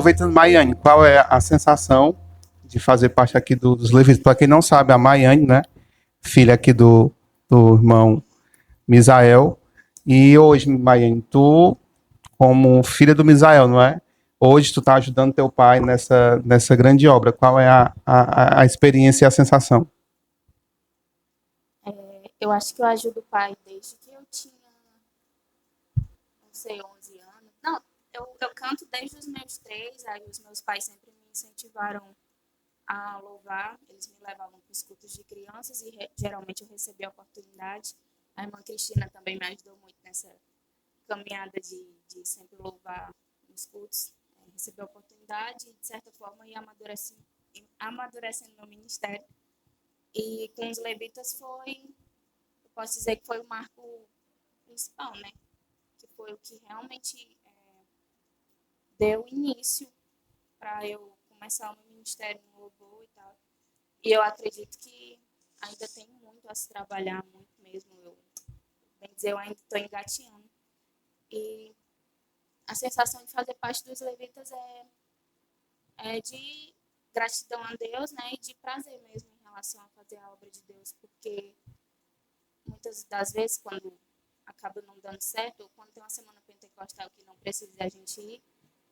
aproveitando, Maiane, qual é a sensação de fazer parte aqui dos levitas? Para quem não sabe, a Maiane, né? Filha aqui do irmão Misael. E hoje, Maiane, tu, como filha do Misael, não é? Hoje tu tá ajudando teu pai nessa grande obra. Qual é a experiência e a sensação? Eu acho que eu ajudo o pai desde que eu tinha, não sei, 11 anos. Não, eu canto desde os meus 3, aí os meus pais sempre me incentivaram a louvar. Eles me levavam para os cultos de crianças e geralmente eu recebia a oportunidade. A irmã Cristina também me ajudou muito nessa caminhada de sempre louvar nos cultos. Recebi a oportunidade e, de certa forma, ir amadurecendo meu ministério. E com os levitas eu posso dizer que foi o marco principal, né? Que foi o que realmente deu início para eu começar o meu ministério no louvor e tal. E eu acredito que ainda tem muito a se trabalhar, muito mesmo. Bem dizer, eu ainda estou engateando. E a sensação de fazer parte dos levitas é de gratidão a Deus, né? E de prazer mesmo em relação a fazer a obra de Deus, porque muitas das vezes, quando acaba não dando certo, ou quando tem uma semana pentecostal que não precisa a gente ir,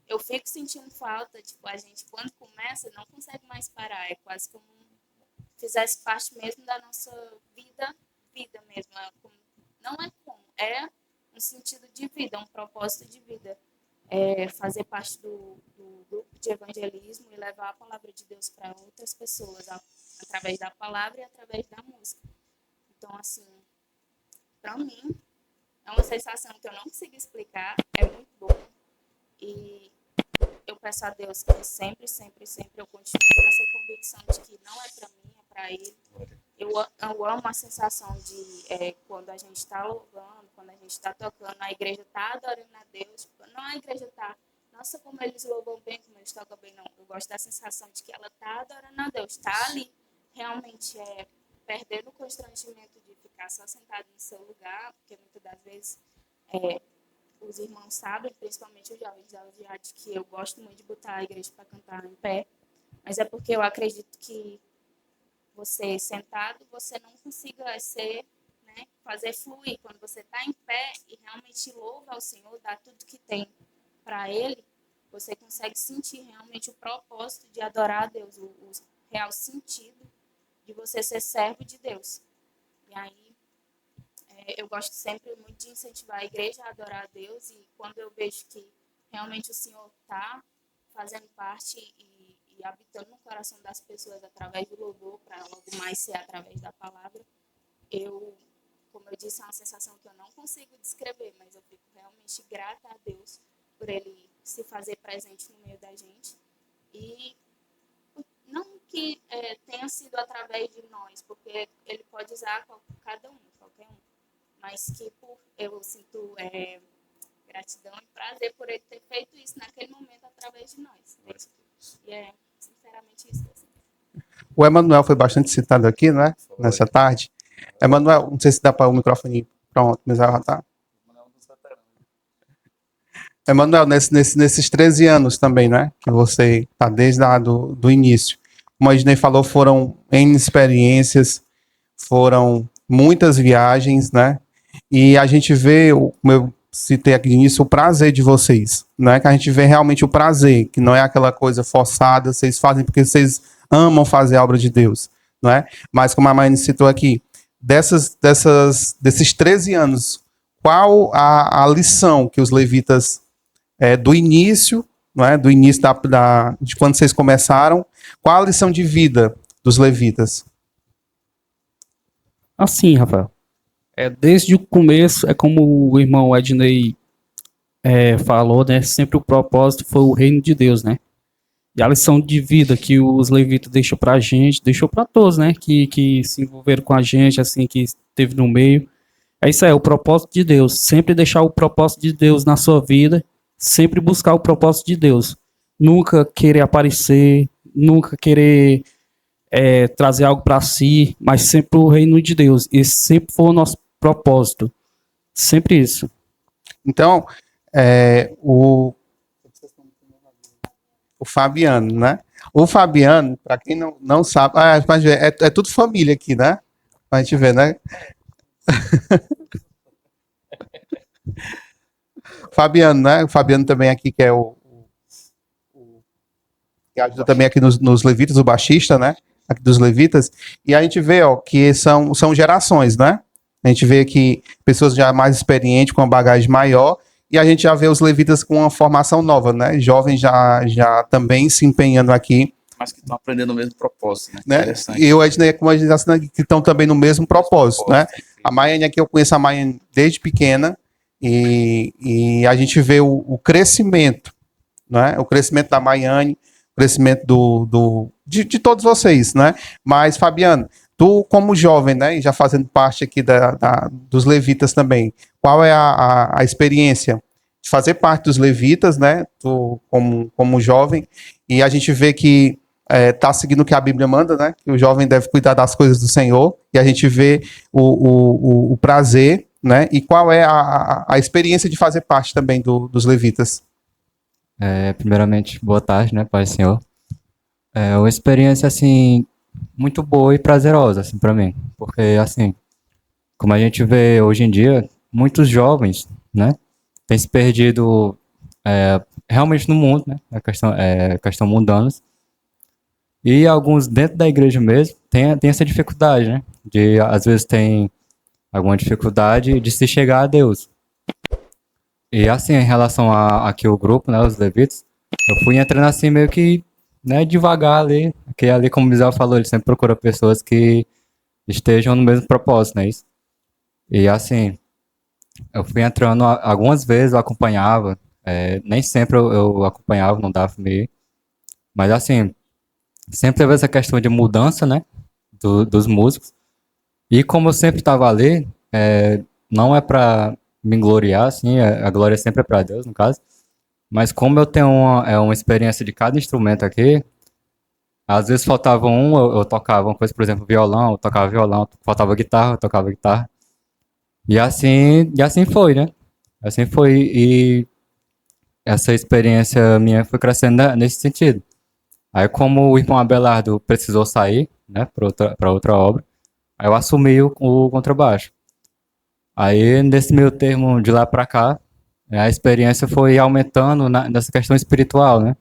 eu fico sentindo falta, tipo, a gente, quando começa, não consegue mais parar, é quase como fizesse parte mesmo da nossa vida mesmo, não é como, é um sentido de vida, um propósito de vida, fazer parte do grupo de evangelismo e levar a palavra de Deus para outras pessoas, através da palavra e através da música. Então, assim, para mim, é uma sensação que eu não consigo explicar, é muito bom. E eu peço a Deus que sempre eu continue com essa convicção de que não é para mim, é para Ele. Eu amo a sensação de quando a gente está louvando, quando a gente está tocando, a igreja está adorando a Deus. Não a igreja está, nossa, como eles louvam bem, como eles tocam bem, não. Eu gosto da sensação de que ela está adorando a Deus, está ali realmente perdendo o constrangimento de ficar só sentado no seu lugar, porque muitas das vezes os irmãos sabem, principalmente os jovens da Audi, que eu gosto muito de botar a igreja para cantar em pé, mas é porque eu acredito que você sentado, você não consiga fazer fluir. Quando você está em pé e realmente louva ao Senhor, dá tudo que tem para Ele, você consegue sentir realmente o propósito de adorar a Deus, o real sentido de você ser servo de Deus. E aí, eu gosto sempre muito de incentivar a igreja a adorar a Deus, e quando eu vejo que realmente o Senhor está fazendo parte e habitando no coração das pessoas através do louvor, para logo mais ser através da palavra, como eu disse, é uma sensação que eu não consigo descrever, mas eu fico realmente grata a Deus por Ele se fazer presente no meio da gente. E não que tenha sido através de nós, porque Ele pode usar qualquer um, mas que eu sinto gratidão e prazer por Ele ter feito isso naquele momento através de nós. E sinceramente isso. Assim. O Emanuel foi bastante citado aqui, né? Nessa tarde. Emanuel, não sei se dá para o microfone. Pronto, mas já tá. Emanuel, nesses 13 anos também, né? Que você está desde lá do início. Como a Disney falou, foram N experiências, foram muitas viagens, né? E a gente vê, como eu citei aqui no início, o prazer de vocês, né? Que a gente vê realmente o prazer, que não é aquela coisa forçada, vocês fazem porque vocês amam fazer a obra de Deus, não é? Mas como a Maine citou aqui, desses 13 anos, qual a lição que os levitas, do início, não é? Do início de quando vocês começaram, qual a lição de vida dos levitas? Assim, Rafael, desde o começo, como o irmão Ednei falou, né? Sempre o propósito foi o reino de Deus, né? E a lição de vida que os levitas deixou pra gente, deixou pra todos, né? Que se envolveram com a gente, assim, que esteve no meio. É isso aí, o propósito de Deus. Sempre deixar o propósito de Deus na sua vida, sempre buscar o propósito de Deus. Nunca querer aparecer, nunca querer trazer algo para si, mas sempre o reino de Deus. Esse sempre foi o nosso propósito. Sempre isso. Então, O Fabiano, né? O Fabiano, para quem não sabe, pra gente ver, é tudo família aqui, né? Pra gente ver, né? Fabiano, né? O Fabiano também aqui, que é que ajuda também aqui nos Levitas, o baixista, né? Aqui dos Levitas. E a gente vê, ó, que são gerações, né? A gente vê que pessoas já mais experientes, com uma bagagem maior, e a gente já vê os Levitas com uma formação nova, né? Jovens já também se empenhando aqui, Mas que estão aprendendo o mesmo propósito, né? né? Interessante. E eu, como a gente está assinando, que estão também no mesmo propósito, né? A Maiane aqui, eu conheço a Maiane desde pequena, e a gente vê o crescimento, né? O crescimento da Maiane, o crescimento de todos vocês, né? Mas, Fabiano, tu como jovem, né? E já fazendo parte aqui dos Levitas também, qual é a experiência de fazer parte dos Levitas, né? Tu como jovem, e a gente vê que tá seguindo o que a Bíblia manda, né? Que o jovem deve cuidar das coisas do Senhor, e a gente vê o prazer, né? E qual é a experiência de fazer parte também dos Levitas? Primeiramente, boa tarde, né, Pai e Senhor. É uma experiência, assim, muito boa e prazerosa, assim, para mim. Porque, assim, como a gente vê hoje em dia, muitos jovens, né, têm se perdido realmente no mundo, né, a questão mundanos. E alguns dentro da igreja mesmo tem essa dificuldade, né, às vezes tem alguma dificuldade de se chegar a Deus. E assim, em relação aqui o grupo, né, os levitas, eu fui entrando assim meio que, né, devagar ali, que ali, como o Bisel falou, ele sempre procura pessoas que estejam no mesmo propósito, né, isso? E assim, eu fui entrando, algumas vezes eu acompanhava, nem sempre eu acompanhava, não dava pra ir, mas assim, sempre teve essa questão de mudança, né, dos músicos, e como eu sempre estava ali, não é pra me gloriar, assim, a glória sempre é pra Deus, no caso, mas como eu tenho uma experiência de cada instrumento aqui, às vezes faltava um, eu tocava uma coisa, por exemplo, violão, eu tocava violão, faltava guitarra, eu tocava guitarra. E assim foi, né? Assim foi, e essa experiência minha foi crescendo nesse sentido. Aí como o irmão Abelardo precisou sair, né, para outra obra, aí eu assumi o contrabaixo. Aí nesse meio termo de lá para cá, a experiência foi aumentando nessa questão espiritual, né?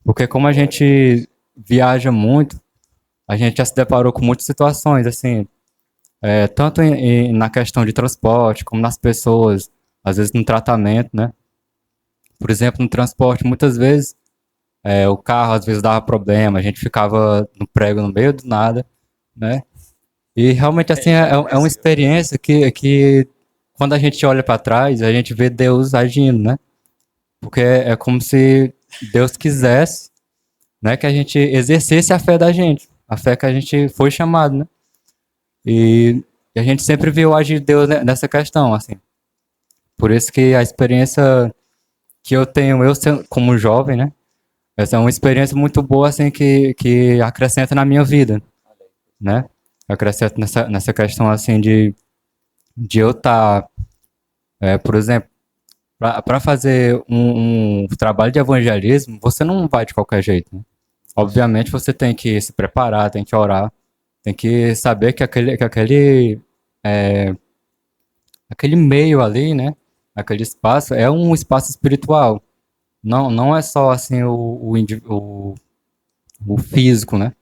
Porque como a gente viaja muito, a gente já se deparou com muitas situações, assim, tanto na questão de transporte, como nas pessoas, às vezes no tratamento, né? Por exemplo, no transporte, muitas vezes, o carro às vezes dava problema, a gente ficava no prego no meio do nada, né? E realmente, assim, é uma experiência que quando a gente olha para trás, a gente vê Deus agindo, né? Porque é como se Deus quisesse, né, que a gente exercesse a fé da gente, a fé que a gente foi chamado, né? E a gente sempre viu agir Deus nessa questão, assim. Por isso que a experiência que eu tenho, como jovem, né? Essa é uma experiência muito boa, assim, que acrescenta na minha vida, né? Acrescenta nessa questão, assim, de eu estar, por exemplo, para fazer um trabalho de evangelismo, você não vai de qualquer jeito, né? Obviamente você tem que se preparar, tem que orar, tem que saber que aquele meio ali, né? Aquele espaço é um espaço espiritual. Não é só assim o físico, né?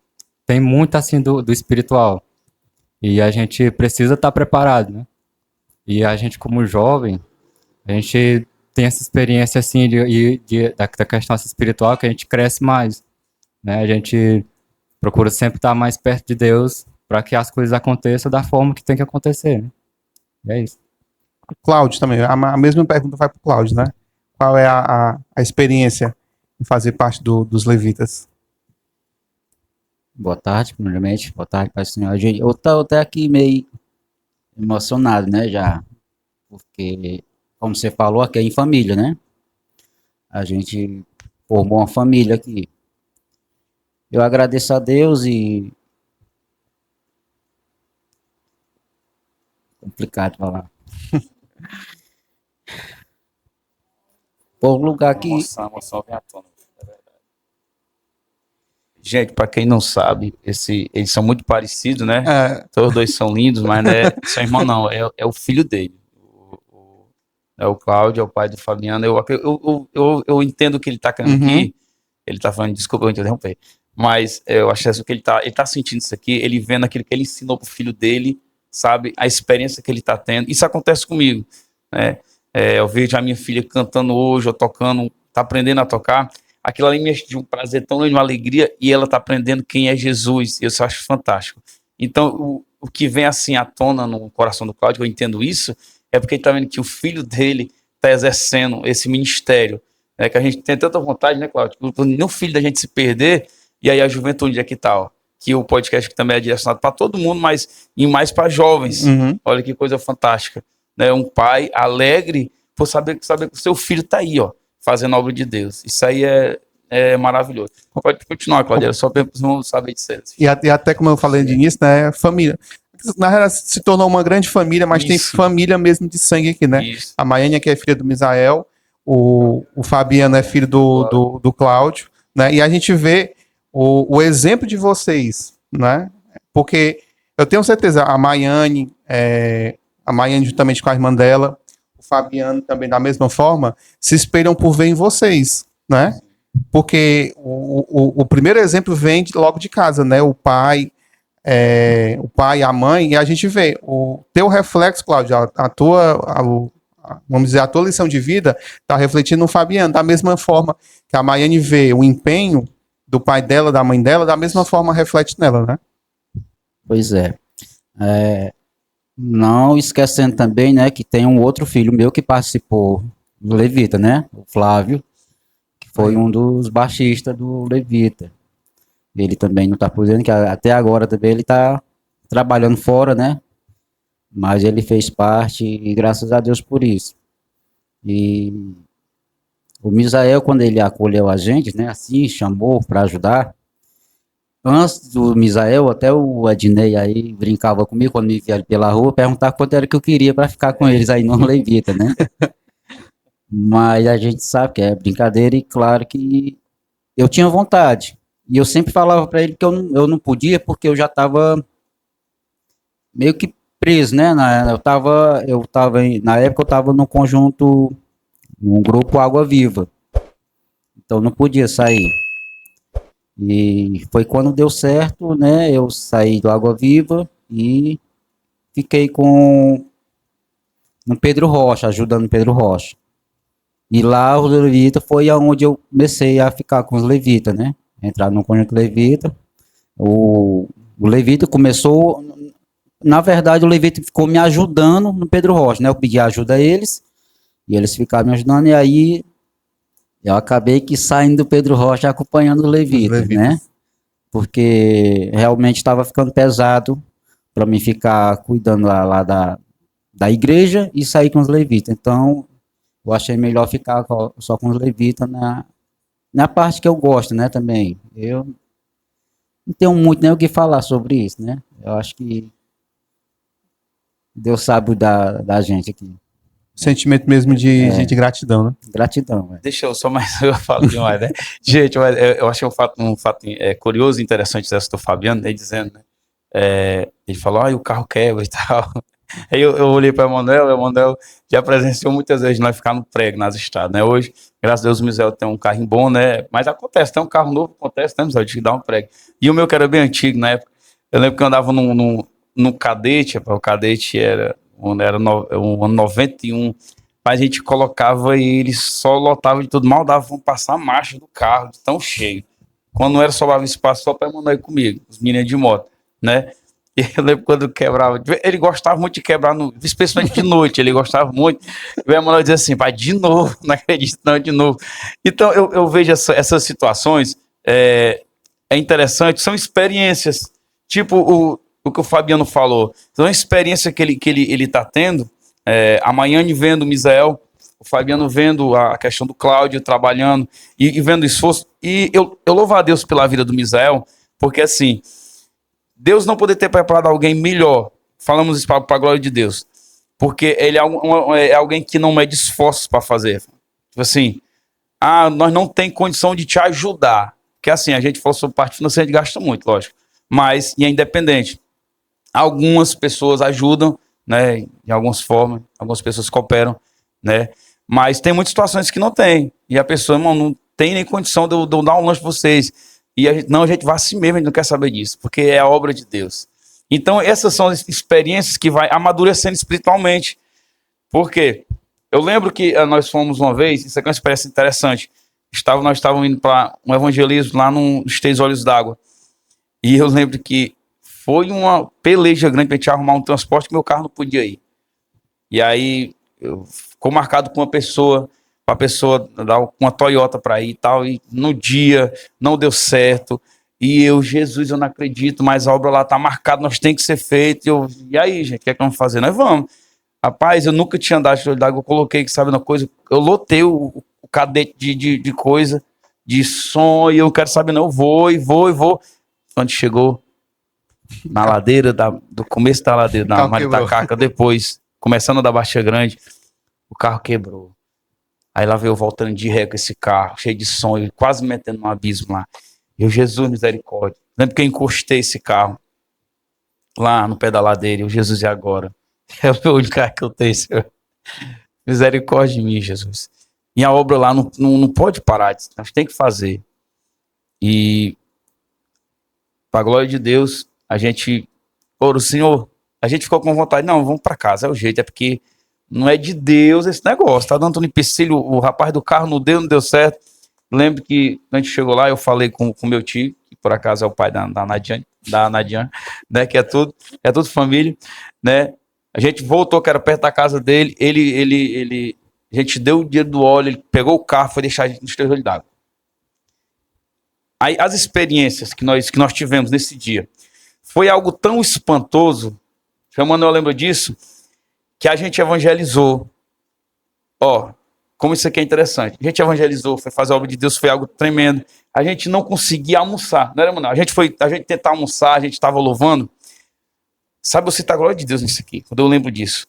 Tem muito assim do espiritual. E a gente precisa estar preparado, né? E a gente, como jovem, a gente tem essa experiência assim da questão assim, espiritual que a gente cresce mais, né? A gente procura sempre estar mais perto de Deus para que as coisas aconteçam da forma que tem que acontecer, né? E é isso. Cláudio também, a mesma pergunta vai para o Cláudio, né? Qual é a experiência em fazer parte dos Levitas? Boa tarde, primeiramente. Boa tarde, Pai do Senhor. Gente, eu tô até aqui meio emocionado, né, já. Porque, como você falou, aqui é em família, né? A gente formou uma família aqui. Eu agradeço a Deus e... Complicado falar. Por lugar que... Emoção vem à tona. É verdade. Gente, para quem não sabe, eles são muito parecidos, né? É, Todos dois são lindos, mas não é seu irmão, não. É o filho dele. É o Cláudio, é o pai do Fabiano. Eu entendo o que ele está querendo Uhum. aqui. Ele está falando, desculpa eu interromper. Mas eu acho que ele tá sentindo isso aqui, ele vendo aquilo que ele ensinou pro filho dele, sabe? A experiência que ele está tendo. Isso acontece comigo, né? Eu vejo a minha filha cantando hoje, ou tocando, tá aprendendo a tocar. Aquilo ali me enche de um prazer tão grande, uma alegria, e ela tá aprendendo quem é Jesus. Isso eu acho fantástico. Então, o que vem assim à tona no coração do Cláudio, eu entendo isso, é porque ele tá vendo que o filho dele tá exercendo esse ministério, né, que a gente tem tanta vontade, né, Cláudio? Nem o filho da gente se perder, e aí a juventude aqui tal. Que o podcast que também é direcionado para todo mundo, mas e mais para jovens. Uhum. Olha que coisa fantástica. Né? Um pai alegre por saber que o seu filho tá aí, ó, fazendo a obra de Deus. Isso aí é maravilhoso. Pode continuar, Cláudia, só para não saber de ser. E até como eu falei de início, né? Família. Na realidade, se tornou uma grande família, mas tem Isso. família mesmo de sangue aqui, né? Isso. A Maiane, que é filha do Misael, o Fabiano é filho do Cláudio, né? E a gente vê o exemplo de vocês, né? Porque eu tenho certeza, a Maiane juntamente com a irmã dela, o Fabiano também da mesma forma, se espelham por ver em vocês, né? Porque o primeiro exemplo vem logo de casa, né? O pai, a mãe, e a gente vê o teu reflexo, Cláudio, vamos dizer, a tua lição de vida está refletindo no Fabiano, da mesma forma que a Maiane vê o empenho do pai dela, da mãe dela, da mesma forma reflete nela, né? Pois é. Não esquecendo também, né, que tem um outro filho meu que participou do Levita, né? O Flávio, que foi um dos baixistas do Levita. Ele também não está podendo, que até agora também ele está trabalhando fora, né? Mas ele fez parte e graças a Deus por isso. E o Misael, quando ele acolheu a gente, né, assim, chamou para ajudar. Antes do Misael, até o Ednei aí brincava comigo quando me via pela rua, perguntava quanto era que eu queria para ficar com eles aí no Levita, né? Mas a gente sabe que é brincadeira e claro que eu tinha vontade. E eu sempre falava para ele que eu não podia porque eu já estava meio que preso, né? Na época eu estava no conjunto, num grupo Água Viva. Então não podia sair. E foi quando deu certo, né? Eu saí do Água Viva e fiquei no Pedro Rocha, ajudando o Pedro Rocha. E lá os Levita foi aonde eu comecei a ficar com os Levita, né? Entrar no conjunto Levita. O Levita começou, na verdade o Levita ficou me ajudando no Pedro Rocha, né? Eu pedi ajuda a eles e eles ficaram me ajudando e aí eu acabei que saindo do Pedro Rocha acompanhando o Levita, né? Porque realmente estava ficando pesado para mim ficar cuidando lá da igreja e sair com os Levitas. Então, eu achei melhor ficar só com os Levitas na parte que eu gosto, né, também. Eu não tenho muito nem o que falar sobre isso, né? Eu acho que Deus sabe da gente aqui. Sentimento mesmo de gratidão, né? Gratidão, velho. Deixa eu só mais, eu falo demais, né? Gente, eu achei um fato curioso e interessante dessa do Fabiano, ele dizendo, né? Ele falou, o carro quebra e tal. Aí eu olhei para o Emanuel já presenciou muitas vezes nós ficar no prego nas estradas, né? Hoje, graças a Deus, o Misael tem um carrinho bom, né? Mas acontece, tem um carro novo, acontece, né, Misael? De dar um prego. E o meu que era bem antigo na época, eu lembro que eu andava num Cadete, o Cadete era um ano 91, mas a gente colocava e ele só lotava de tudo, mal dava pra passar a marcha do carro, de tão cheio. Quando não era, sobrava espaço só para Emanuel ir comigo, os meninos de moto, né? E eu lembro quando quebrava, ele gostava muito de quebrar, especialmente de noite, ele gostava muito. E o Emanuel dizia assim, vai de novo, não acredito não, de novo. Então eu vejo essas situações, é interessante, são experiências, tipo o que o Fabiano falou, então é uma experiência que ele tá tendo, a Maiane vendo o Misael, o Fabiano vendo a questão do Cláudio trabalhando e vendo o esforço, e eu louvo a Deus pela vida do Misael, porque assim, Deus não poder ter preparado alguém melhor, falamos isso para a glória de Deus, porque ele é alguém que não mede esforços para fazer. Tipo assim, nós não tem condição de te ajudar, Porque assim, a gente falou sobre parte financeira, a gente gasta muito, lógico. Mas, e é independente. Algumas pessoas ajudam, né, de algumas formas, algumas pessoas cooperam, né, mas tem muitas situações que não tem, e a pessoa, irmão, não tem nem condição de eu dar um lanche para vocês, e a gente vai assim mesmo, a gente não quer saber disso, porque é a obra de Deus. Então, essas são as experiências que vai amadurecendo espiritualmente. Por quê? Eu lembro que nós fomos uma vez, isso aqui é uma experiência interessante, nós estávamos indo para um evangelismo lá nos Três Olhos d'Água, e eu lembro que foi uma peleja grande para a gente arrumar um transporte que meu carro não podia ir. E aí, ficou marcado com uma pessoa, para a pessoa dar uma Toyota para ir e tal, e no dia não deu certo. E Jesus, eu não acredito, mas a obra lá está marcada, nós tem que ser feito. E aí, gente, o que é que vamos fazer? Nós vamos. Rapaz, eu nunca tinha andado de olho d'água, eu coloquei, sabe, uma coisa, eu lotei o cadete de coisa, de som, e eu quero saber, não, eu vou. Quando chegou na ladeira, do começo da ladeira, na Maritacaca, depois, começando da Baixa Grande, o carro quebrou. Aí lá veio eu voltando de ré com esse carro, cheio de som, e quase metendo num abismo lá. Jesus, misericórdia. Lembro que eu encostei esse carro lá no pé da ladeira, e Jesus, e agora? É o meu único carro que eu tenho, Senhor. Misericórdia de mim, Jesus. E a obra lá não pode parar, nós tem que fazer. E, para a glória de Deus, a gente, o Senhor, a gente ficou com vontade, não, vamos para casa, é o jeito, é porque não é de Deus esse negócio, tá dando um empecilho, o rapaz do carro não deu certo. Lembro que quando a gente chegou lá, eu falei com meu tio, que por acaso é o pai da Nadiane, né, que é tudo família, né, a gente voltou, que era perto da casa dele, a gente deu o dinheiro do óleo, ele pegou o carro, foi deixar a gente nos Três Olhos d'Água. Aí as experiências que nós tivemos nesse dia, foi algo tão espantoso, chamando, eu lembro disso, que a gente evangelizou. Ó, como isso aqui é interessante. A gente evangelizou, foi fazer a obra de Deus, foi algo tremendo. A gente não conseguia almoçar, não era, não. A gente tentar almoçar, a gente estava louvando. Sabe, você tá a glória de Deus nisso aqui, quando eu lembro disso.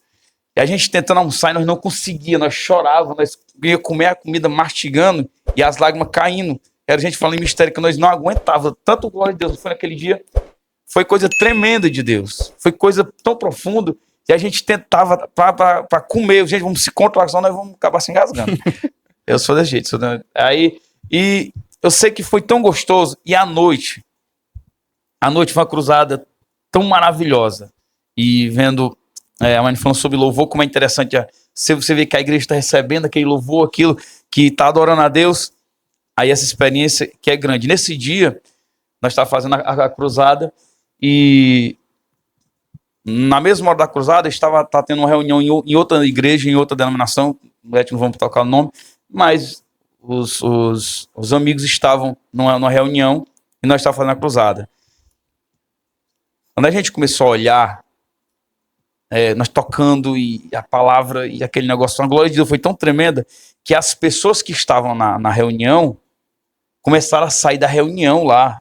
E a gente tentando almoçar e nós não conseguíamos, nós chorávamos, nós íamos comer a comida mastigando e as lágrimas caindo. Era a gente falando em mistério que nós não aguentávamos. Tanto glória de Deus foi naquele dia. Foi coisa tremenda de Deus. Foi coisa tão profunda que a gente tentava para comer. Gente, vamos se controlar, senão nós vamos acabar se engasgando. Eu sou desse jeito. Aí, e eu sei que foi tão gostoso. E a noite foi uma cruzada tão maravilhosa. E vendo a mãe falando sobre louvor, como é interessante. Você vê que a igreja está recebendo aquele louvor, aquilo que está adorando a Deus. Aí essa experiência que é grande. Nesse dia, nós estávamos fazendo a cruzada. E na mesma hora da cruzada, tá tendo uma reunião em outra igreja, em outra denominação, não vamos tocar o nome, mas os amigos estavam numa reunião e nós estávamos fazendo a cruzada. Quando a gente começou a olhar, nós tocando e a palavra e aquele negócio, a glória de Deus foi tão tremenda que as pessoas que estavam na reunião começaram a sair da reunião lá,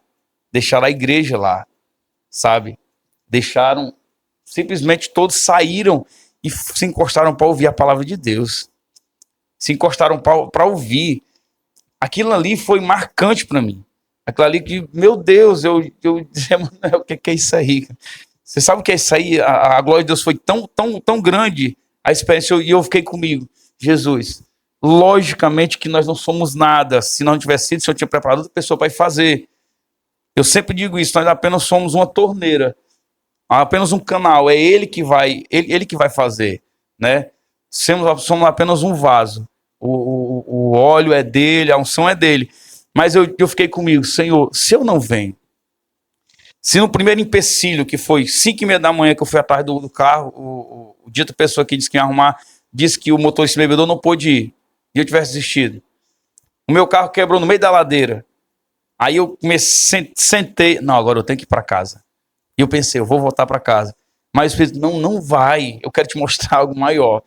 deixaram a igreja lá. Sabe, simplesmente todos saíram e se encostaram para ouvir a palavra de Deus, se encostaram para ouvir. Aquilo ali foi marcante para mim, aquilo ali que, meu Deus, eu dizia, mano, o que é isso aí? Você sabe o que é isso aí? A glória de Deus foi tão grande, a experiência, e eu fiquei comigo, Jesus, logicamente que nós não somos nada, se não tivesse sido, se eu tinha preparado outra pessoa para ir fazer. Eu sempre digo isso, nós apenas somos uma torneira, apenas um canal, é ele que vai fazer, né? Somos apenas um vaso, o óleo é dele, a unção é dele, mas eu fiquei comigo, Senhor, se eu não venho, se no primeiro empecilho, que foi 5h30 da manhã que eu fui atrás do carro, o dito pessoa que disse que ia arrumar, disse que o motorista bebedor não pôde ir, e eu tivesse desistido, o meu carro quebrou no meio da ladeira. Aí eu sentei, não, agora eu tenho que ir para casa. E eu pensei, eu vou voltar para casa. Mas o Espírito, não vai, eu quero te mostrar algo maior.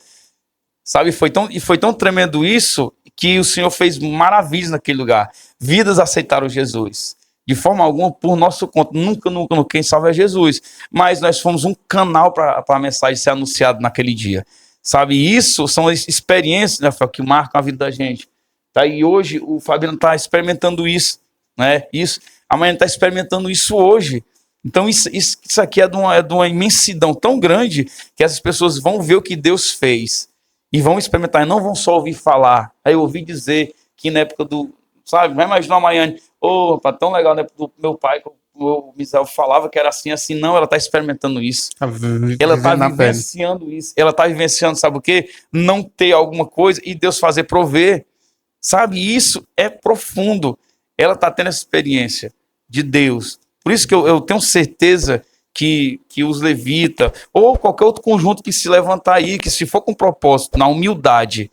Sabe, foi tão tremendo isso, que o Senhor fez maravilhas naquele lugar. Vidas aceitaram Jesus. De forma alguma, por nosso conta, nunca, quem salva é Jesus. Mas nós fomos um canal para a mensagem ser anunciada naquele dia. Sabe, isso são experiências, né, que marcam a vida da gente. Tá? E hoje o Fabiano está experimentando isso. né? Isso, amanhã está experimentando isso hoje. Então isso aqui é de uma imensidão tão grande que essas pessoas vão ver o que Deus fez e vão experimentar, e não vão só ouvir falar. Aí eu ouvi dizer que na época do, sabe, vai imaginar amanhã, tá tão legal, né, do meu pai, o Misael falava que era assim, assim, não, ela está experimentando isso. Ela está vivenciando isso. Ela está vivenciando, sabe o quê? Não ter alguma coisa e Deus fazer prover. Sabe, isso é profundo. Ela está tendo essa experiência de Deus. Por isso que eu tenho certeza que os levitas, ou qualquer outro conjunto que se levantar aí, que se for com propósito, na humildade,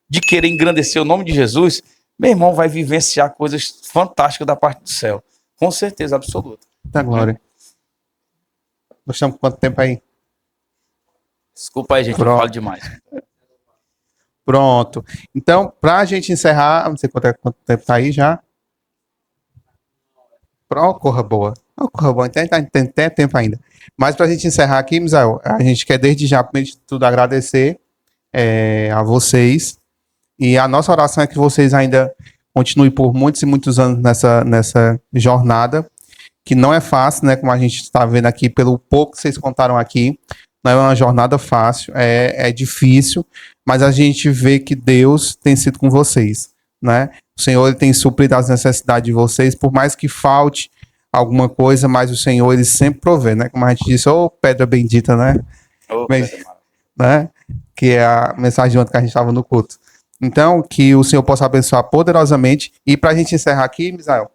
de querer engrandecer o nome de Jesus, meu irmão vai vivenciar coisas fantásticas da parte do céu. Com certeza absoluta. Da glória. Nós estamos com quanto tempo aí? Desculpa aí, gente, eu falo demais. Pronto. Então, para a gente encerrar, não sei quanto tempo tá aí já. Corra boa. Corra boa, então tem tempo ainda. Mas para a gente encerrar aqui, Misael, a gente quer desde já, primeiro de tudo, agradecer a vocês. E a nossa oração é que vocês ainda continuem por muitos e muitos anos nessa jornada, que não é fácil, né? Como a gente está vendo aqui, pelo pouco que vocês contaram aqui, não é uma jornada fácil, é difícil, mas a gente vê que Deus tem sido com vocês, né? O Senhor ele tem suprido as necessidades de vocês, por mais que falte alguma coisa, mas o Senhor ele sempre provê, né? Como a gente disse, pedra bendita, né? Né? Que é a mensagem de ontem que a gente estava no culto. Então, que o Senhor possa abençoar poderosamente. E para a gente encerrar aqui, Misael,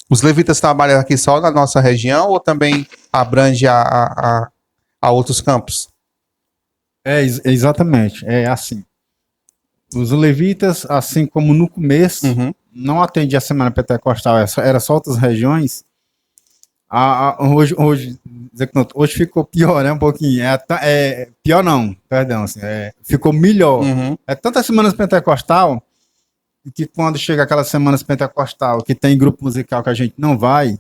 os levitas trabalham aqui só na nossa região ou também abrange a outros campos? Exatamente, é assim. Os levitas, assim como no começo, não atendia a Semana Pentecostal, era só outras regiões. Hoje ficou pior, né? Um pouquinho. Pior não, perdão. Assim, ficou melhor. É tanta Semana Pentecostal que quando chega aquelas Semanas Pentecostal que tem grupo musical que a gente não vai,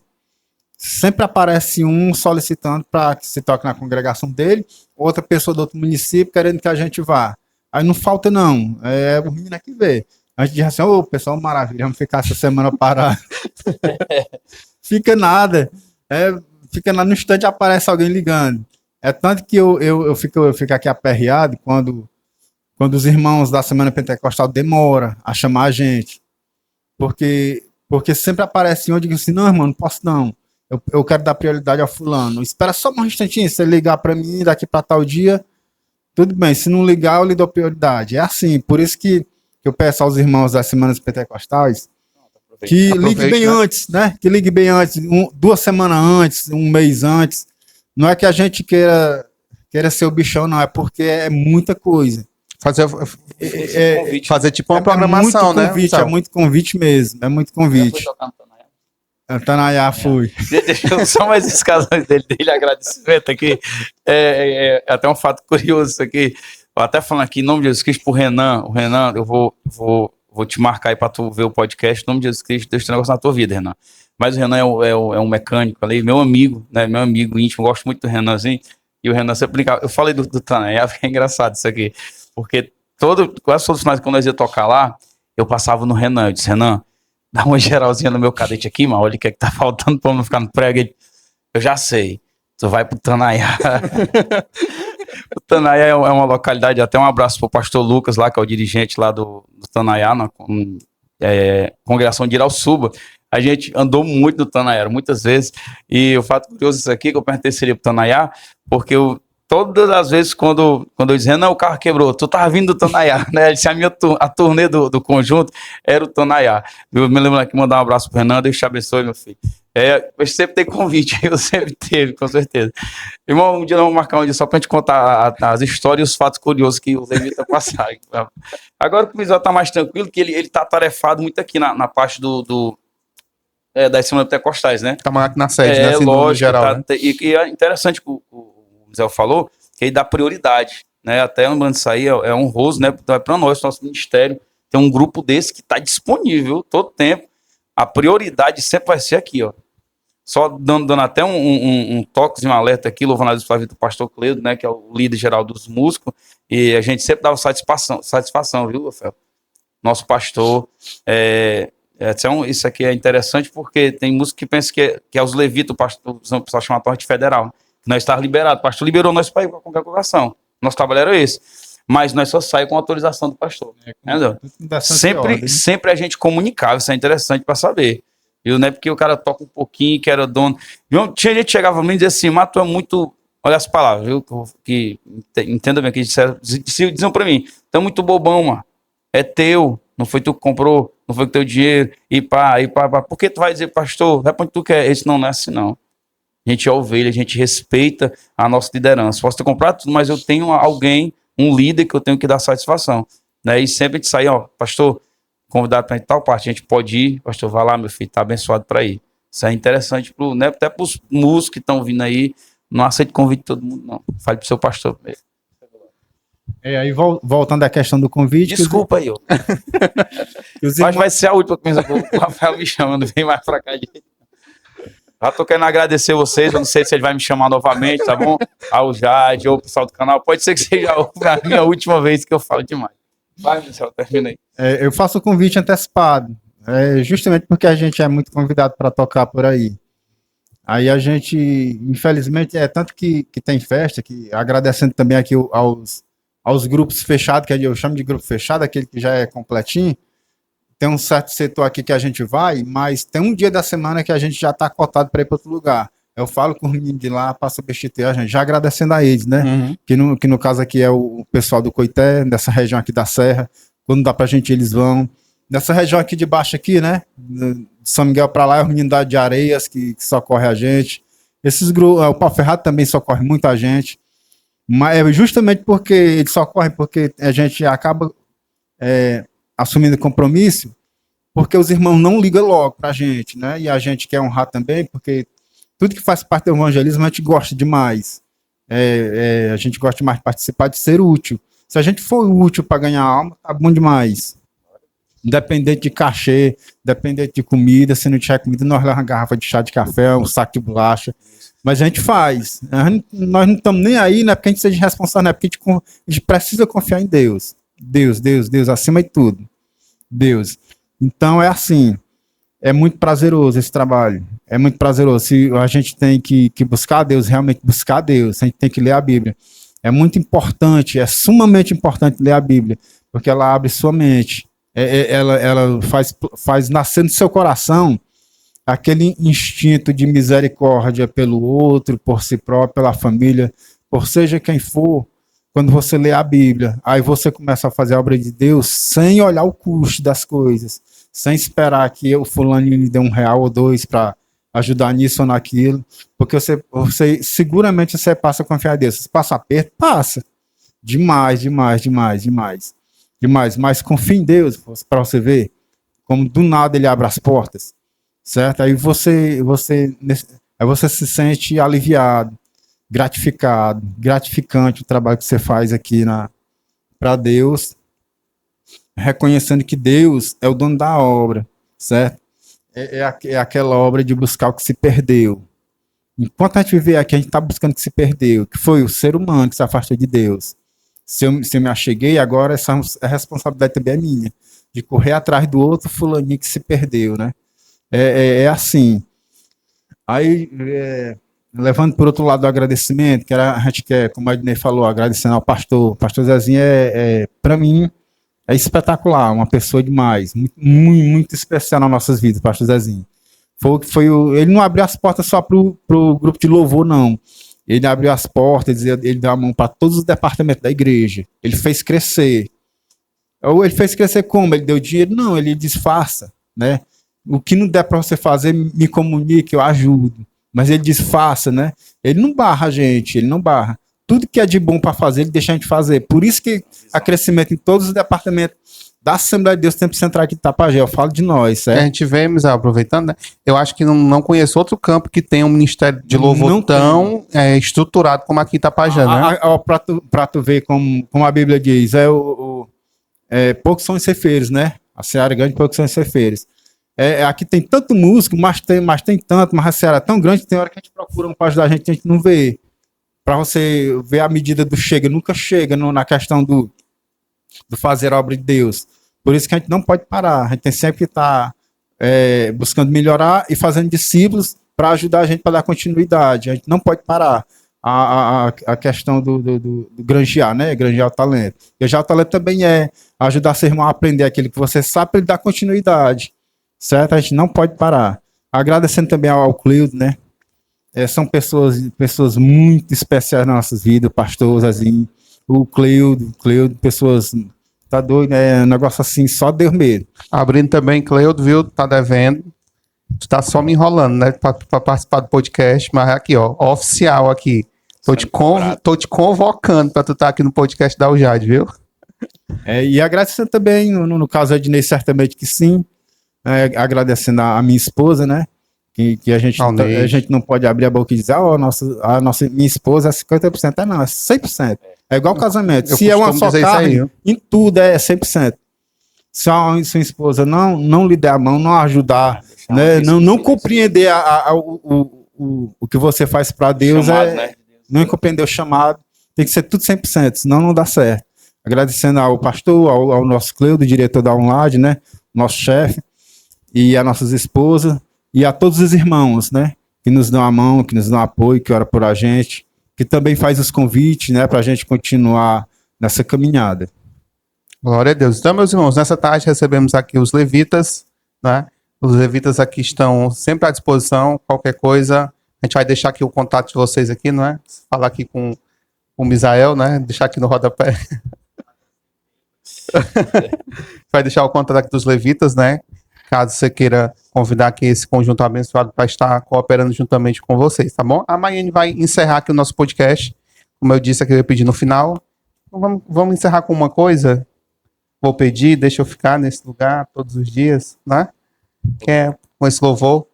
sempre aparece um solicitando para que se toque na congregação dele, outra pessoa do outro município querendo que a gente vá. Aí não falta não, é o menino que vê. A gente diz assim, pessoal, maravilha, vamos ficar essa semana parado. Fica nada. Fica lá no instante aparece alguém ligando. É tanto que eu fico aqui aperreado quando os irmãos da Semana Pentecostal demoram a chamar a gente. Porque sempre aparece um, eu digo assim, não, irmão, não posso não. Eu quero dar prioridade ao fulano. Espera só um instantinho, se ele ligar para mim daqui para tal dia, tudo bem. Se não ligar, eu lhe dou prioridade. É assim, por isso que eu peço aos irmãos das Semanas Pentecostais que ligue bem antes, né? Que ligue bem antes, 2 semanas antes, um mês antes. Não é que a gente queira ser o bichão, não. É porque é muita coisa. Fazer tipo uma programação, né? É muito convite mesmo. É muito convite. Tanaiá fui. Deixa eu só mais esse caso dele agradecimento aqui. Até um fato curioso isso aqui. Eu até falando aqui, em nome de Jesus Cristo, pro Renan. O Renan, eu vou te marcar aí pra tu ver o podcast. Em nome de Jesus Cristo, Deus tem um negócio na tua vida, Renan. Mas o Renan é um mecânico ali, meu amigo, né? Meu amigo íntimo, eu gosto muito do Renanzinho. E o Renan sempre brincava. Eu falei do Tanaiá, é engraçado isso aqui. Porque quase todos os finais, quando nós ia tocar lá, eu passava no Renan. Eu disse, Renan, dá uma geralzinha no meu cadete aqui, mano. Olha o que é que tá faltando pra eu não ficar no prego. Eu já sei. Tu vai pro Tanaiá. O Tanaiá é uma localidade, até um abraço pro pastor Lucas lá, que é o dirigente lá do Tanaiá, na congregação de Irauçuba. A gente andou muito no Tanaiá, muitas vezes. E o fato curioso isso aqui, que eu pertenceria pro Tanaiá, porque todas as vezes quando eu dizia, não, o carro quebrou, tu tava vindo do Tanaiá, né? Ele disse, a turnê do conjunto era o Tanaiá. Eu me lembro aqui, mandar um abraço pro Renan, Deus te abençoe, meu filho. Eu sempre tenho convite, eu sempre teve, com certeza. Irmão, um dia nós vamos marcar um dia só pra gente contar as histórias e os fatos curiosos que os levitas passaram. Agora o Misael tá mais tranquilo, que ele tá atarefado muito aqui na parte das Semanas Pentecostais, né? Tá mais na sede, né? Assim, Lógico, geral, tá, né? E é interessante que o Misael falou, que ele dá prioridade, né? Até lembrando disso aí, é honroso, né? Para nós, nosso ministério, tem um grupo desse que está disponível todo tempo. A prioridade sempre vai ser aqui, ó. Só dando até um toquezinho, um alerta aqui, louvando a Deus pela vida do pastor Cledo, né? Que é o líder geral dos músicos, e a gente sempre dava satisfação, viu, Rafael? Nosso pastor, Isso aqui é interessante porque tem música que pensa que é os levitas, o pessoal chama a torre federal, que nós estávamos liberados. O pastor liberou nós para ir para qualquer congregação. Nosso trabalho era esse. Mas nós só saímos com autorização do pastor. Entendeu? Sempre a gente comunicava, isso é interessante para saber. Não é porque o cara toca um pouquinho, que era dono. Tinha gente que chegava para mim e dizia assim, mas tu é muito. Olha as palavras, viu? Que entenda bem o que diziam para mim. Tu é muito bobão, mano. É teu. Não foi tu que comprou, não foi com teu dinheiro. E pá. Por que tu vai dizer, pastor? Vai pra onde tu quer. Esse não é assim, não. A gente é ovelha, a gente respeita a nossa liderança. Posso ter comprado tudo, mas eu tenho alguém, um líder que eu tenho que dar satisfação. Né? E sempre a gente sai, ó, pastor, convidado para tal parte, a gente pode ir, pastor, vai lá, meu filho, tá abençoado para ir. Isso é interessante, né? Até para os músicos que estão vindo aí, não aceite convite de todo mundo, não. Fale pro seu pastor mesmo. Aí voltando à questão do convite... Desculpa aí, ó. Mas vai ser a última coisa que o Rafael me chamando, vem mais pra cá. Já tô querendo agradecer vocês, eu não sei se ele vai me chamar novamente, tá bom? Ao Jade, ou o pessoal do canal, pode ser que seja a minha última vez que eu falo demais. Vai, Marcelo, termina aí. Eu faço o convite antecipado, justamente porque a gente é muito convidado para tocar por aí. Aí a gente, infelizmente, tanto que tem festa, que agradecendo também aqui aos grupos fechados, que eu chamo de grupo fechado, aquele que já é completinho. Tem um certo setor aqui que a gente vai, mas tem um dia da semana que a gente já está cotado para ir para outro lugar. Eu falo com os meninos de lá para substituir a gente, já agradecendo a eles, né? Uhum. Que no caso aqui é o pessoal do Coité, dessa região aqui da Serra. Quando dá pra gente, eles vão. Nessa região aqui de baixo aqui, né? De São Miguel para lá é a unidade de Areias que socorre a gente. Esses grupos, o Pau Ferrado também socorre muita gente. Mas é justamente porque eles socorrem, porque a gente acaba assumindo compromisso, porque os irmãos não ligam logo pra gente, né? E a gente quer honrar também, porque tudo que faz parte do evangelismo a gente gosta demais. A gente gosta demais de participar, de ser útil. Se a gente for útil para ganhar alma, tá bom demais. Independente de cachê, independente de comida, se não tiver comida, nós levamos uma garrafa de chá de café, um saco de bolacha. Mas a gente faz. Nós não estamos nem aí, não é porque a gente seja responsável, não é porque a gente precisa confiar em Deus. Deus, acima de tudo. Deus. Então é assim, é muito prazeroso esse trabalho, é muito prazeroso. Se a gente tem que buscar Deus, realmente buscar Deus, a gente tem que ler a Bíblia. É muito importante, é sumamente importante ler a Bíblia, porque ela abre sua mente, ela faz nascer no seu coração aquele instinto de misericórdia pelo outro, por si próprio, pela família, por seja quem for. Quando você lê a Bíblia, aí você começa a fazer a obra de Deus sem olhar o custo das coisas, sem esperar que o fulano lhe dê R$1 ou R$2 para ajudar nisso ou naquilo, porque você seguramente você passa a confiar em Deus. Você passa aperto, passa. Demais. Mas confia em Deus para você ver como do nada ele abre as portas, certo? Aí você se sente aliviado, gratificante o trabalho que você faz aqui para Deus, reconhecendo que Deus é o dono da obra, certo? É aquela obra de buscar o que se perdeu. Enquanto a gente viver aqui, a gente está buscando o que se perdeu, que foi o ser humano que se afastou de Deus. Se eu me acheguei, agora essa responsabilidade também é minha, de correr atrás do outro fulaninho que se perdeu, né? É assim. Aí, levando por outro lado o agradecimento, que a gente quer, como a Ednei falou, agradecendo ao pastor. O pastor Zezinho para mim, é espetacular, uma pessoa demais, muito especial nas nossas vidas, pastor Zezinho. Ele não abriu as portas só pro grupo de louvor, não. Ele abriu as portas, ele deu a mão para todos os departamentos da igreja. Ele fez crescer. Ou ele fez crescer como? Ele deu dinheiro? Não, ele disfarça, né? O que não der para você fazer, me comunique, eu ajudo. Mas ele disfarça, né? Ele não barra a gente, ele não barra. Tudo que é de bom para fazer, ele deixa a gente fazer. Por isso que há crescimento em todos os departamentos da Assembleia de Deus Tempo Central aqui de Itapajé. Eu falo de nós, certo? A gente vê, mas aproveitando, né? Eu acho que não conheço outro campo que tenha um ministério de louvor tão estruturado como aqui em Itapajé, né? Para tu ver como a Bíblia diz, poucos são os cefeiros, né? A seara é grande, poucos são os cefeiros. Aqui tem tanto músico, mas tem tanto, mas a seara é tão grande que tem hora que a gente procura para ajudar a gente não vê. Para você ver a medida do chega, nunca chega na questão do fazer a obra de Deus. Por isso que a gente não pode parar, a gente tem sempre que estar buscando melhorar e fazendo discípulos para ajudar a gente para dar continuidade. A gente não pode parar a questão do granjear, né? Granjear o talento. Granjear o talento também é ajudar seu irmão a aprender aquilo que você sabe para ele dar continuidade, certo? A gente não pode parar. Agradecendo também ao Cleudo, né? São pessoas muito especiais nas nossas vidas, o pastor Zezinho, o Cleudo, pessoas, tá doido, né? Um negócio assim, só Deus mesmo. Abrindo também, Cleudo, viu? Tá devendo. Tu tá só me enrolando, né? Pra participar do podcast, mas aqui, ó, oficial aqui. Tô te convocando pra tu estar aqui no podcast da Aljade, viu? E agradecendo também, no caso a Ednei, certamente que sim. Agradecendo a minha esposa, né? Que a gente não pode abrir a boca e dizer, minha esposa é 50%. Não, é 100%. É igual casamento. Se é uma só carne, em tudo é 100%. Se a sua esposa não lhe der a mão, não ajudar, né, não compreender o que você faz para Deus, chamado, né? Não compreender o chamado, tem que ser tudo 100%, senão não dá certo. Agradecendo ao pastor, ao nosso Cleudo, diretor da Unlad, né, nosso chefe, e a nossas esposas, e a todos os irmãos, né, que nos dão a mão, que nos dão apoio, que ora por a gente, que também faz os convites, né, para a gente continuar nessa caminhada. Glória a Deus. Então, meus irmãos, nessa tarde recebemos aqui os levitas, né? Os levitas aqui estão sempre à disposição, qualquer coisa. A gente vai deixar aqui o contato de vocês aqui, não é? Falar aqui com o Misael, né? Deixar aqui no rodapé. Vai deixar o contato aqui dos levitas, né? Caso você queira convidar aqui esse conjunto abençoado para estar cooperando juntamente com vocês, tá bom? Amanhã a gente vai encerrar aqui o nosso podcast. Como eu disse aqui, eu ia pedir no final. Então, vamos encerrar com uma coisa. Vou pedir, deixa eu ficar nesse lugar todos os dias, né? Que é com esse louvor.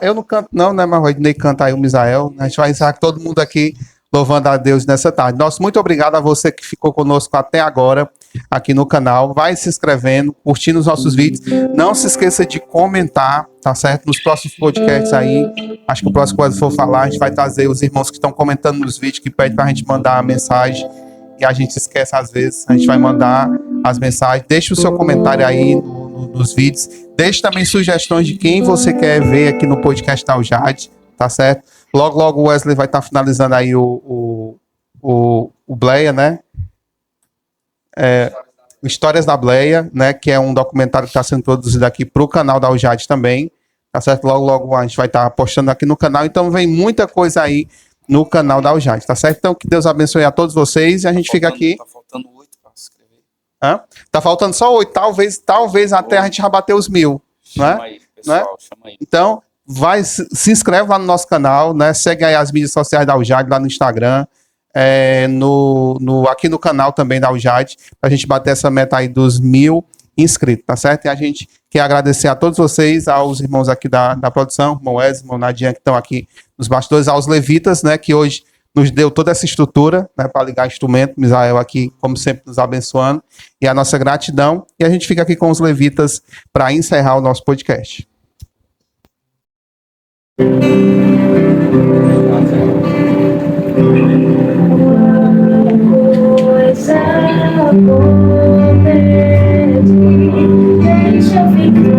Eu não canto não, né? Mas o Ednei canta aí o Misael. A gente vai encerrar com todo mundo aqui louvando a Deus nessa tarde. Nosso muito obrigado a você que ficou conosco até agora aqui no canal. Vai se inscrevendo, curtindo os nossos vídeos. Não se esqueça de comentar, tá certo? Nos próximos podcasts aí, acho que o próximo coisa que for falar, a gente vai trazer os irmãos que estão comentando nos vídeos, que pedem pra gente mandar a mensagem, que a gente esquece às vezes. A gente vai mandar as mensagens. Deixe o seu comentário aí nos vídeos. Deixe também sugestões de quem você quer ver aqui no podcast da Aljade, tá certo? Logo, logo o Wesley vai estar finalizando aí o Bleia, né? Histórias da Bleia, né? Que é um documentário que está sendo produzido aqui para o canal da Aljade também, tá certo? Logo, logo a gente vai estar postando aqui no canal. Então vem muita coisa aí no canal da Aljade, tá certo? Então que Deus abençoe a todos vocês e a gente fica aqui. Tá faltando 8 para se inscrever. Tá faltando só 8, talvez até a gente já bater os 1000, chama né? Aí, pessoal, né? Chama aí. Então, se inscreve lá no nosso canal, né? Segue aí as mídias sociais da Aljade lá no Instagram, aqui no canal também da Aljade, pra gente bater essa meta aí dos 1000 inscritos, tá certo? E a gente quer agradecer a todos vocês, aos irmãos aqui da produção, irmão Wesley, irmão Nadinha, que estão aqui nos bastidores, aos levitas, né? Que hoje nos deu toda essa estrutura, né, para ligar instrumento, Misael aqui, como sempre, nos abençoando, e a nossa gratidão, e a gente fica aqui com os levitas para encerrar o nosso podcast. Deixa eu ficar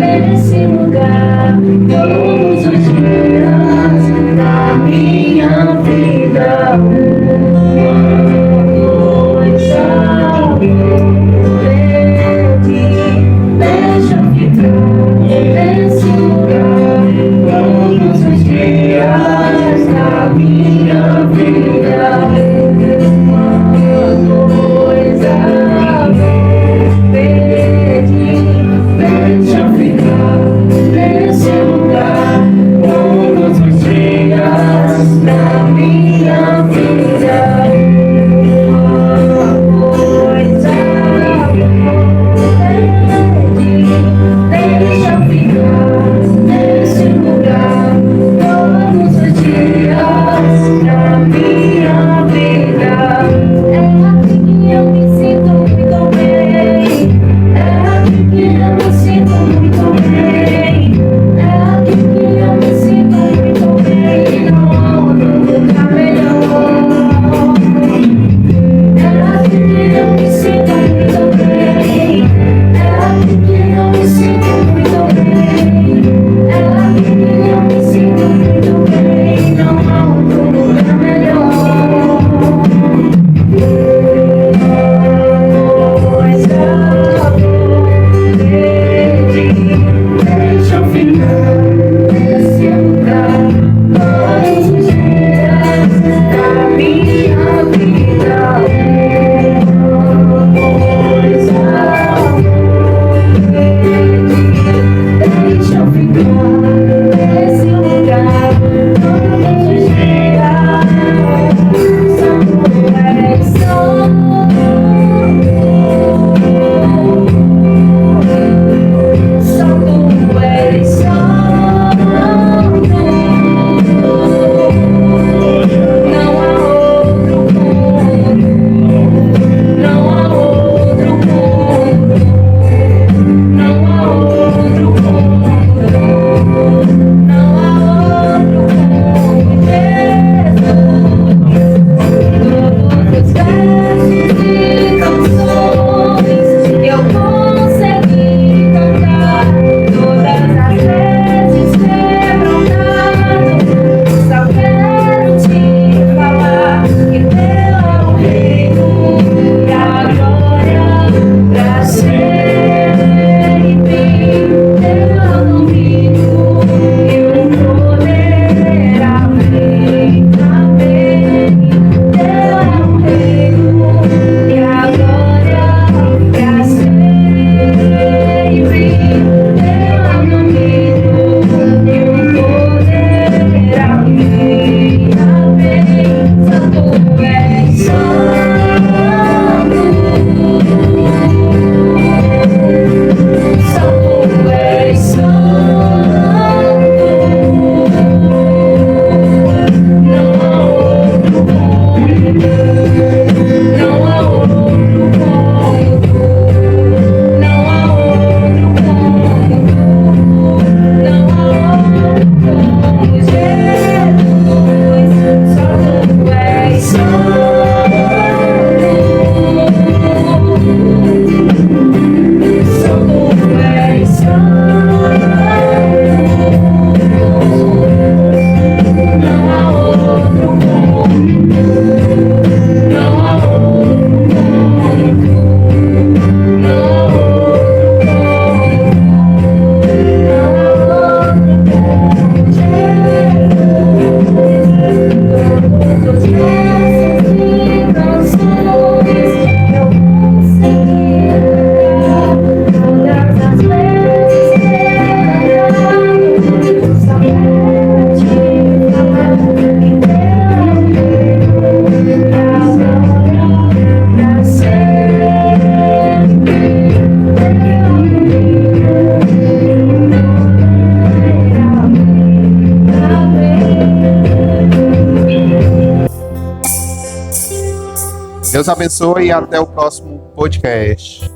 nesse lugar todos os dias da minha vida. Uma coisa deixa eu ficar nesse lugar todos os dias da minha vida. Deixa eu ficar nesse lugar todos os dias da minha vida. Uma coisa Teus braços e canções eu consegui cantar todas as vezes que eu andava só pra te falar que teu amor agora pra sempre. Deus abençoe e até o próximo podcast.